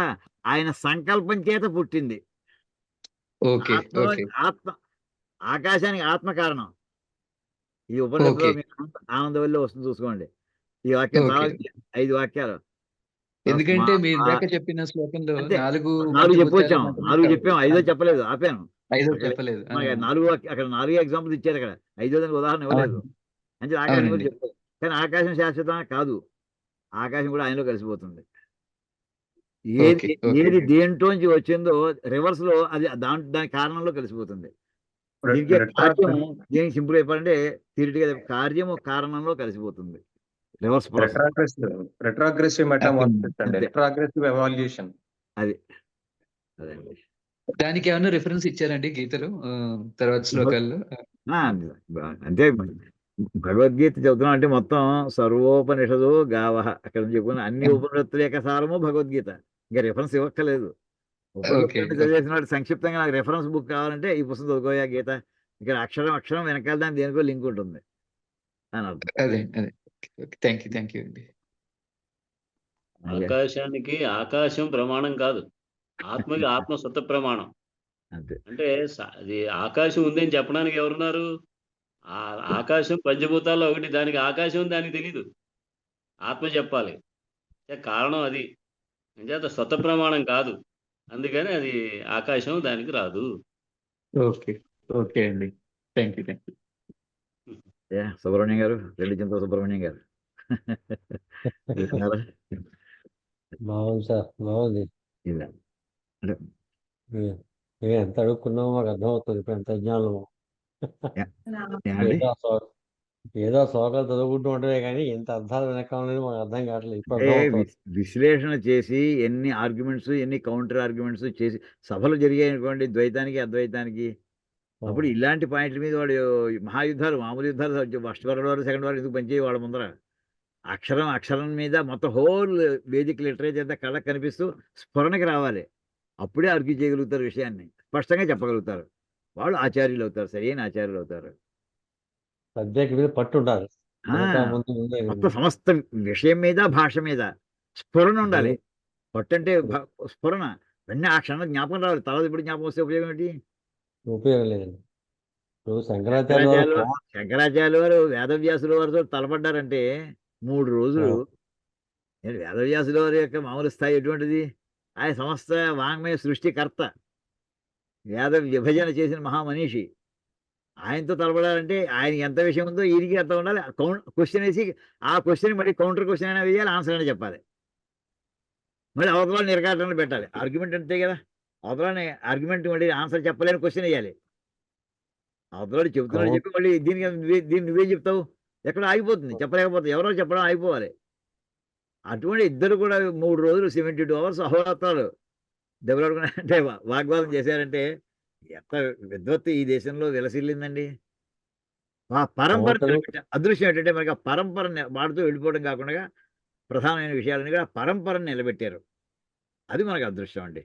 ఆయన సంకల్పం చేత పుట్టింది. ఓకే ఓకే ఆత్మ ఆకాశానికి ఆత్మ కారణం. ఈ ఉపనిషత్తులో ఓకే మీకు ఆనందవల్లి వస్తుంది చూసుకోండి. ఈ వాక్యం చాలా ఓకే 5 వాక్యాలు. ఎందుకంటే తస్మాత్ మీరు ఇందాక చెప్పిన శ్లోకంలో అంతే 4 4 పంచభూతాలు చెప్పొచ్చాం. మాత్రమే 4 కావు. చెప్పాం. 5వ చెప్పలేదు, ఆపాను. ఐదో అక్కడ చెప్పలేదు. మనకి 4 అక్కడ 4 ఎగ్జాంపుల్స్ ఇచ్చారు. అక్కడ 5వ దానికి ఉదాహరణ ఇవ్వలేదు. అవును అంటే ఆకాశం కూడా అవునండి. చెప్పారు. కానీ ఆకాశం శాశ్వతం కాదు. ఆకాశం కూడా ఆయనలో కలిసిపోతుంది. ఓకే ఓకే ఏది దేంట్లోంచి వచ్చిందో రివర్స్ లో అది దాని కారణంలో కలిసిపోతుంది. దీనికి కార్యము దేనికి సింపుల్ అయిపోయిందంటే థియరిటికల్ కార్యము కారణంలో కలిసిపోతుంది. Reverse process. రెట్రోగ్రెసివ్ మెటామార్ఫిసిస్ అండి. అంతే. Retrogressive evaluation. అది అదండి. దానికి ఏమైనా రిఫరెన్స్ ఇచ్చారండి గీతలో తర్వాత శ్లోకాల్లో? ఆ, అంటే భగవద్గీత చదువుతున్నాం అంటే మొత్తం సర్వోపనిషదు గావహ అక్కడ నుంచి చెప్పుకున్న అన్ని ఉపనిషత్తుల యొక్క సారము భగవద్గీత. ఇంకా రిఫరెన్స్ ఇవ్వక్కలేదు. ఓకే ఉపనిషత్తు చదివేసిన వాడు సంక్షిప్తంగా నాకు రిఫరెన్స్ బుక్ కావాలంటే ఈ పుస్తకం చదువుకోయా గీత. ఇక్కడ అక్షరం అక్షరం వెనకాల దాని దేనికో లింక్ ఉంటుంది అని అర్థం. అదే అదే. థ్యాంక్ యూ అండి. ఆకాశానికి ఆకాశం ప్రమాణం కాదు, ఆత్మకి ఆత్మ సత్త ప్రమాణం. అంతే. అంటే అది ఆకాశం ఉందని చెప్పడానికి ఎవరున్నారు? ఆ ఆకాశం పంచభూతాల్లో ఒకటి. దానికి ఆకాశం ఉంది, దానికి తెలీదు. ఆత్మ చెప్పాలి. కారణం అది. అంచేత స్వత ప్రమాణం కాదు. అందుకని అది ఆకాశం దానికి రాదు. ఓకే ఓకే అండి. Thank you. సుబ్రహ్మణ్యం గారు, రెడ్డిచింత సుబ్రహ్మణ్యం గారు చూస్తున్నారా? బాగుంది సార్, బాగుంది. ఇలా అంటే మేము ఎంత అడుక్కున్నామో మాకు అర్థమవుతుంది ఇప్పుడు ఎంత జ్ఞానము. ఏమండి? ఏదో సోకలు చదువుకుంటూ ఉంటమే కానీ ఎంత అర్థాలు వెనకాలని మాకు అర్థం కావట్లేదు. ఇప్పుడు అంటే అర్థమవుతుంది. విశ్లేషణ చేసి ఎన్ని ఆర్గ్యుమెంట్స్ ఎన్ని కౌంటర్ ఆర్గ్యుమెంట్స్ చేసి సభలు జరిగాయి అనుకోండి ద్వైతానికి అద్వైతానికి. అప్పుడు ఇలాంటి పాయింట్ల మీద వాడు మహాయుద్ధాలు మామూలు యుద్ధాలు first world war second war ఎందుకు పనిచేయి వాళ్ళ ముందర. అక్షరం అక్షరం మీద మొత్తం హోల్ వేదిక లిటరేచర్ అంతా కళ్ళకు కనిపిస్తూ స్ఫురణకి రావాలి. అప్పుడే ఆర్గ్యూ చేయగలుగుతారు, విషయాన్ని స్పష్టంగా చెప్పగలుగుతారు. వాళ్ళు ఆచార్యులు అవుతారు, సరైన ఆచార్యులు అవుతారు. సబ్జెక్ట్ మీద పట్టు ఉండాలి. మొత్తం సమస్త విషయం మీద భాష మీద స్ఫురణ ఉండాలి. పట్టు అంటే స్ఫురణ. వెంటనే ఆ క్షణం జ్ఞాపకం రావాలి. తర్వాత ఇప్పుడు జ్ఞాపకం వస్తే ఉపయోగం ఏంటి? ఉపయోగం లేదండి. ఇప్పుడు శంకరాచార్యులు వారు వేదవ్యాసుల వారితో తలపడ్డారంటే 3 రోజులు. వేదవ్యాసుల వారి యొక్క మామూలు స్థాయి ఎటువంటిది? ఆయన సమస్త వాంగ్మయ సృష్టికర్త, వేద విభజన చేసిన మహామనీషి. ఆయనతో తలపడాలంటే ఆయనకి ఎంత విషయం ఉందో ఈయనకి ఎంత ఉండాలి. క్వశ్చన్ వేసి ఆ క్వశ్చన్ మళ్ళీ కౌంటర్ క్వశ్చన్ అయినా వేయాలి, ఆన్సర్ అయినా చెప్పాలి. మళ్ళీ అవతల నిరకాటనలు పెట్టాలి. ఆర్గ్యుమెంట్ అంతే కదా. అవతలని ఆర్గ్యుమెంట్ మళ్ళీ ఆన్సర్ చెప్పలేని క్వశ్చన్ వేయాలి. అవతల చెబుతున్నాడు చెప్పి మళ్ళీ దీన్ని నువ్వే చెప్తావు, ఎక్కడ ఆగిపోతుంది, చెప్పలేకపోతుంది. ఎవరో చెప్పడం ఆగిపోవాలి. అటువంటి ఇద్దరు కూడా 3 రోజులు 72 hours అహోరాత్రాలు దెబ్బలాడుకున్నా అంటే వాగ్వాదం చేశారంటే ఎంత విద్వత్తు ఈ దేశంలో విలసిల్లిందండి. ఆ పరంపర అదృశ్యం ఏంటంటే మనకి ఆ పరంపరని వాడుతూ వెళ్ళిపోవడం కాకుండా ప్రధానమైన విషయాలని కూడా పరంపరను నిలబెట్టారు. అది మనకు అదృష్టం అండి.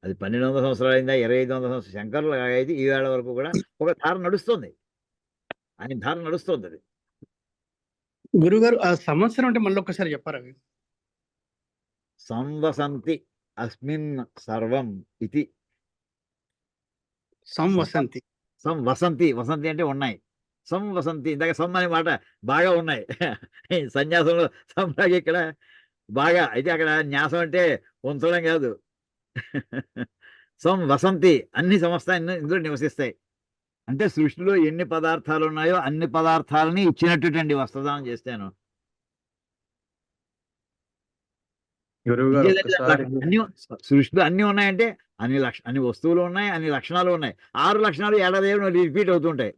అది 1200 సంవత్సరాలు అయిందా, 2500 సంవత్సరాలు శంకరులు అయితే ఈవేళ వరకు కూడా ఒక ధార నడుస్తుంది. ఆయన ధారణ నడుస్తుంది అది. గురుగారు ఆ సంవత్సరం అంటే మళ్ళీ ఒక్కసారి చెప్పారా అవి? సంవసంతి అస్మిన్ సర్వం ఇది. సంవసంతి. వసంతి వసంతి అంటే ఉన్నాయి. వసంతి ఇందాక అనే మాట బాగా ఉన్నాయి. సన్యాసంలో సంలాగా ఇక్కడ బాగా అయితే అక్కడ న్యాసం అంటే ఉంచడం కాదు. వసంతి అన్ని సమస్తాన్ని ఇందులో నివసిస్తాయి. అంటే సృష్టిలో ఎన్ని పదార్థాలు ఉన్నాయో అన్ని పదార్థాలని ఇచ్చినట్టుటండి వస్త్రదానం చేస్తాను. గురువు గారు ఇంకేదంటే ఒక్కసారి అన్ని సృష్టిలో అన్ని ఉన్నాయంటే అన్ని వస్తువులు ఉన్నాయి, అన్ని లక్షణాలు ఉన్నాయి. 6 లక్షణాలు ఏడాది రిపీట్ అవుతుంటాయి.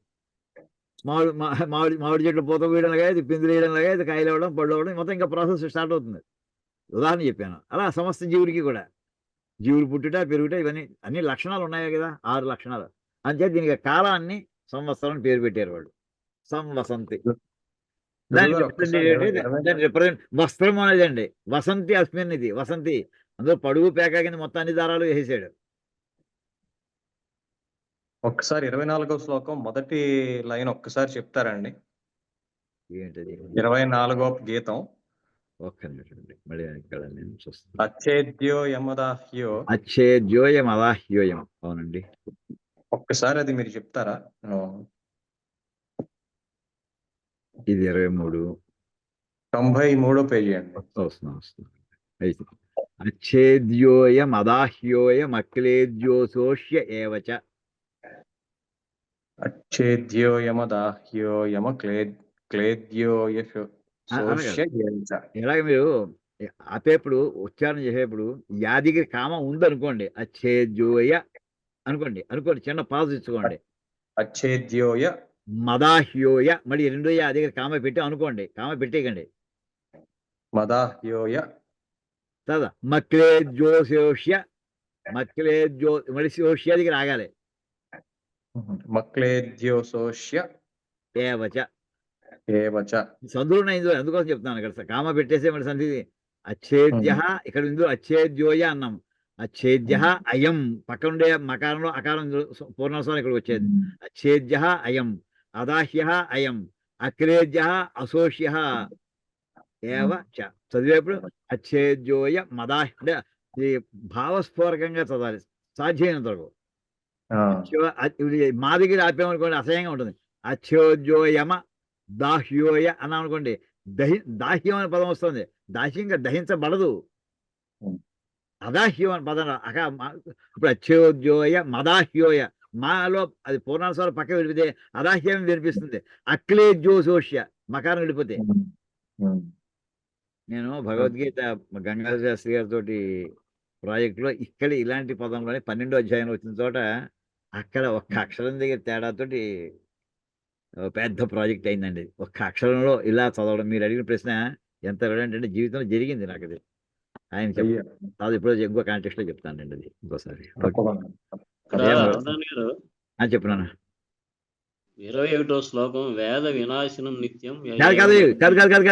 మామిడి చెట్లు పూత వేయడం లాగా, ఇది పిందులు వేయడం లాగా, ఇది కాయలు అవ్వడం, పళ్ళు అవ్వడం, మొత్తం ఇంకా ప్రాసెస్ స్టార్ట్ అవుతుంది. ఉదాహరణ చెప్పాను. అలా సమస్త జీవుడికి కూడా జీవులు పుట్టుట పెరుగుట ఇవన్నీ అన్ని లక్షణాలు ఉన్నాయి కదా, 6 లక్షణాలు. అంతే దీనికి కాలాన్ని సంవత్సరం పేరు పెట్టారు వాళ్ళు. సంవసంతి. దాని గురువు గారు ఒక్కసారి రిప్రజెంట్ వస్త్రం అనేదండి. వసంతి అస్మిన్ ఇది వసంతి. అందులో పడుగు పేక కింద మొత్తం అన్ని దారాలు వేసేసాడు. ఒక్కసారి 24వ శ్లోకం మొదటి లైన్ ఒక్కసారి చెప్తారండి? ఏంటది? 24వ గీతం. ఒక్క నిమిషం అండి, మళ్ళీ ఇక్కడ నేను చూస్తాను. అచ్చేద్యో యమదాహ్యో. అచ్చేద్యోయం అదాహ్యోయం. అవునండి. ఒక్కసారి అది మీరు చెప్తారా? ఇది 23. 93వ పేజీ అండి. వస్తున్నా. అయితే అచ్చేద్యోయం అదాహ్యోయం అక్లేద్యోసోష్య ఏవచ. అచ్చేద్యో యమదాహ్యో యమ క్లేద్యో సోష్య ఏవచ. ఇలాగ మీరు ఆపేప్పుడు ఉచ్చారణ చేసేప్పుడు యాదికి కామం ఉందనుకోండి, అచ్చేద్యోయ అనుకోండి. చిన్న పాజ్ ఇచ్చుకోండి. అచ్చేద్యోయ మదాహ్యోయ మళ్ళీ 2 యాదికి కామ పెట్టి అనుకోండి. కామ పెట్టేయకండి. మదాహ్యోయ కదా మక్లేద్యోసోష్య మళ్ళీ సోష్య దగ్గర ఆగాలి. మక్లేద్యోసోష్య ఏవచ. ఏవచ. సందులు ఉన్నాయి ఇందులో, అందుకోసం చెప్తాను. ఇక్కడ కామ పెట్టేసే మళ్ళీ సంధి. అచ్చేద్య ఇక్కడ ఇందులో అచ్చేద్యోయ అన్నాం. అచ్చేద్య అయం పక్కన ఉండే మకారంలో అకారం పూర్ణస్వరం ఇక్కడ వచ్చేది. అచ్చేద్య అయం అదాహ్య అయం అక్లేద్య అసోష్య ఏవ చ. చదివేప్పుడు అచ్చేద్యోయ మదాహ్య అంటే ఈ భావస్ఫోరకంగా చదవాలి సాధ్యమైనంత వరకు. మా దగ్గర ఆపామనుకోండి అసహ్యంగా ఉంటుంది. అచ్చేద్యోయమ దాహ్యోయ అన్నాం అనుకోండి, దాహ్యం అనే పదం వస్తుంది. దాహ్యంగా దహించబడదు. అదాహ్యం అని పదం ఇప్పుడు అచ్చేద్యోయ మదాహ్యోయ మాలో అది పూర్ణానుసారం పక్క విడిపితే అదాహ్యం వినిపిస్తుంది. అక్లేద్యోసోష్య మకారం విడిపోతే. నేను భగవద్గీత గంగాధర శాస్త్రి గారితో ప్రాజెక్టులో ఇక్కడ ఇలాంటి పదంలోనే 12వ అధ్యాయంలో వచ్చిన చోట అక్కడ ఒక్క అక్షరం దగ్గర తేడాతోటి పెద్ద ప్రాజెక్ట్ అయిందండి. ఒక్క అక్షరంలో ఇలా చదవడం. మీరు అడిగిన ప్రశ్న ఎంత అంటే జీవితంలో జరిగింది నాకు అది. ఆయన చెప్పారు. ఇప్పుడు ఇంకో కాంటెక్స్ట్ లో చెప్తానండి అది ఇంకోసారి. చెప్పినా 21వ శ్లోకం వేద వినాశనం నిత్యం.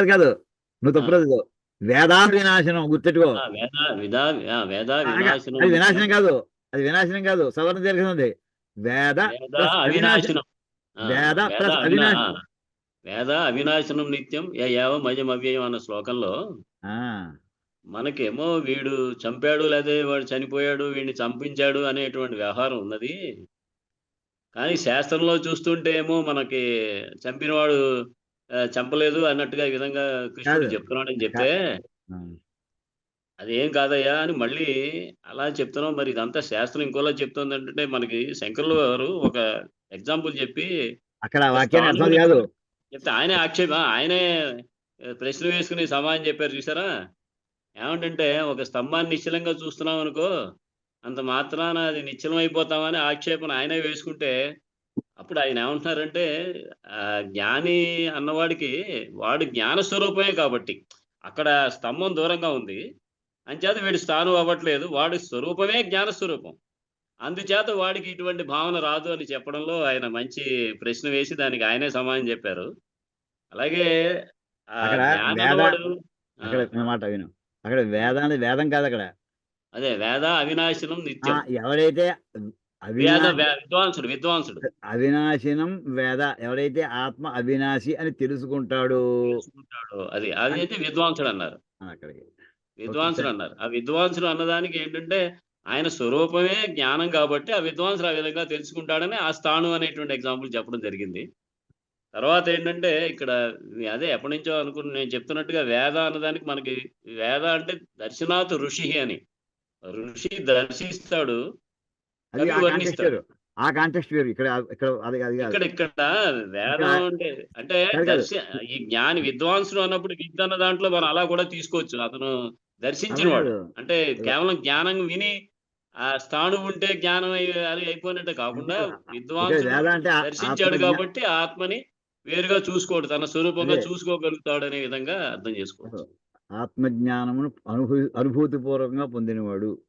కాదు నువ్వు తప్పలేదు. వేదా వినాశనం గుర్తెట్టుకో. వేద వినాశనం. అది వినాశనం కాదు. సవర్ణ జరిగింది. వేద అవినాశనం. వేద అవినాశనం నిత్యం ఏవం అవ్యయం అన్న శ్లోకంలో మనకేమో వీడు చంపాడు లేదా వాడు చనిపోయాడు, వీడిని చంపించాడు అనేటువంటి వ్యవహారం ఉన్నది. కానీ శాస్త్రంలో చూస్తుంటే ఏమో మనకి చంపినవాడు చంపలేదు అన్నట్టుగా ఈ విధంగా కృష్ణుడు చెప్తున్నాడని చెప్తే అదేం కాదయ్యా అని మళ్ళీ అలా చెప్తున్నాం. మరి ఇదంతా శాస్త్రం ఇంకోలా చెప్తుంది అంటే మనకి శంకరులు గారు ఒక ఎగ్జాంపుల్ చెప్పి అక్కడ వాక్యాన్ని అర్థం కాదు చెప్తే ఆయనే ప్రశ్న వేసుకుని సమాధానం చెప్పారు చూసారా. ఏమంటే ఒక స్తంభాన్ని నిశ్చలంగా చూస్తున్నాం అనుకో, అంత మాత్రాన అది నిశ్చలం అయిపోతామని ఆక్షేపణ ఆయనే వేసుకుంటే అప్పుడు ఆయన ఏమంటున్నారంటే జ్ఞాని అన్నవాడికి వాడు జ్ఞాన స్వరూపమే కాబట్టి అక్కడ స్తంభం దూరంగా ఉంది, అంచేత వీడి స్థానం అవ్వట్లేదు. వాడి స్వరూపమే జ్ఞాన స్వరూపం, అందుచేత వాడికి ఇటువంటి భావన రాదు అని చెప్పడంలో ఆయన మంచి ప్రశ్న వేసి దానికి ఆయనే సమాధానం చెప్పారు. అలాగే మాట విను. అక్కడ వేదాన్ని వేదం కాదు అక్కడ. అదే వేద అవినాశనం నిత్యం. ఎవరైతే విద్వాంసుడు విద్వాంసుడు అవినాశినం వేద, ఎవరైతే ఆత్మ అవినాశి అని తెలుసుకుంటాడో తెలుసుకుంటాడు. అది అయితే విద్వాంసుడు అన్నారు. అక్కడికి విద్వాంసుడు అన్నారు. ఆ విద్వాంసుడు అన్నదానికి ఏంటంటే ఆయన స్వరూపమే జ్ఞానం కాబట్టి ఆ విద్వాంసుడు ఆ విధంగా తెలుసుకుంటాడని ఆ స్థాణు అనేటువంటి ఎగ్జాంపుల్ చెప్పడం జరిగింది. తర్వాత ఏంటంటే ఇక్కడ అదే ఎప్పటి నుంచో నేను చెప్తున్నట్టుగా వేద అన్నదానికి మనకి వేద అంటే దర్శనాత్ ఋషి అని, ఋషి దర్శిస్తాడు, అది కవి ఆ కాంటెక్స్ట్ వర్ణిస్తాడు. వేరు, ఆ కాంటెక్స్ట్ వేరు. ఇక్కడ ఇక్కడ అది అది కాదు. ఇక్కడ వేదం అంటే కాదు. ఈ జ్ఞాని విద్వాంసుడు అన్నప్పుడు విద్య అన్న దాంట్లో మనం అలా కూడా తీసుకోవచ్చు. అతను దర్శించిన వాడు అవును. అంటే కేవలం జ్ఞానం విని ఆ స్థానం ఉంటే జ్ఞానం అది అయిపోయినట్టే కాకుండా ఇక్కడ విద్వాంసుడు వేద అంటే దర్శించాడు ఆత్మజ్ఞా- కాబట్టి ఆత్మని వేరుగా చూసుకోడు, తన స్వరూపంగా అదే. చూసుకోగలుగుతాడు అనే విధంగా అర్థం చేసుకోవచ్చు. ఆత్మజ్ఞానమును అనుభూతిపూర్వకంగా పొందినవాడు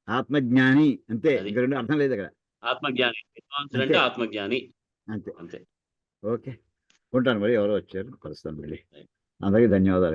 ఆత్మజ్ఞాని, అంతే. అది. ఇంక రెండు అర్థం లేదు అక్కడ. ఆత్మజ్ఞాని, విద్వాంసుడు అంటే అంతే. ఆత్మజ్ఞాని అంతే. అంతే. ఓకే, ఉంటాను. మరి ఎవరో వచ్చారు, కలుస్తాను మళ్ళీ. అందరికీ ధన్యవాదాలు.